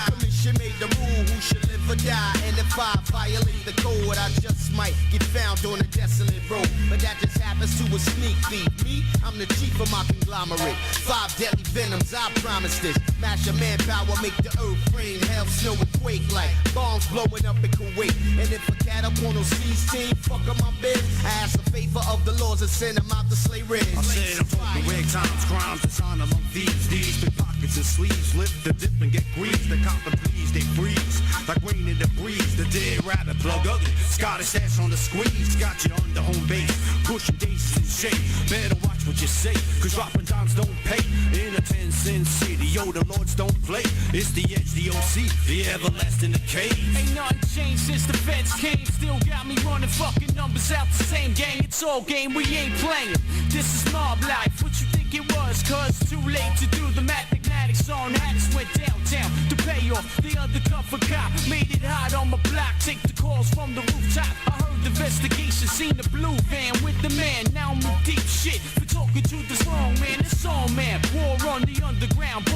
Commission made the rule, who should live or die, and if I violate the code, I just might get found on a desolate road, but that just happens to a sneak thief. Me, I'm the chief of my conglomerate, 5 deadly venoms, I promise this, mash your manpower, make the earth rain, hell, snow, and quake like bombs blowing up in Kuwait, and if a cat up on those seas team, fuck up my biz, I ask a favor of the laws and send them out to slay reds. I said I'm from the red times, crimes, and sign among thieves. These big pockets and sleeves, lift the dip and get greased. The cop and please, they freeze like rain in the breeze. The dead rabbit plug ugly, Scottish ass on the squeeze. Got you on the home base, pushing daisies in shape. Better watch what you say, cause dropping dimes don't pay. In a 10-cent city, yo, the lords don't play. It's the edge, the OC, the everlasting decay. Ain't nothing changed since the feds came. Still got me running fucking numbers out the same gang. It's all game, we ain't playing. This is mob life. What you think think it was, cause too late to do the mathematics on that. Just went downtown to pay off the undercover cop. Made it hot on my block, take the calls from the rooftop. I heard the investigation, seen the blue van with the man. Now I'm in deep shit for talking to this wrong man, this song man. War on the underground, boss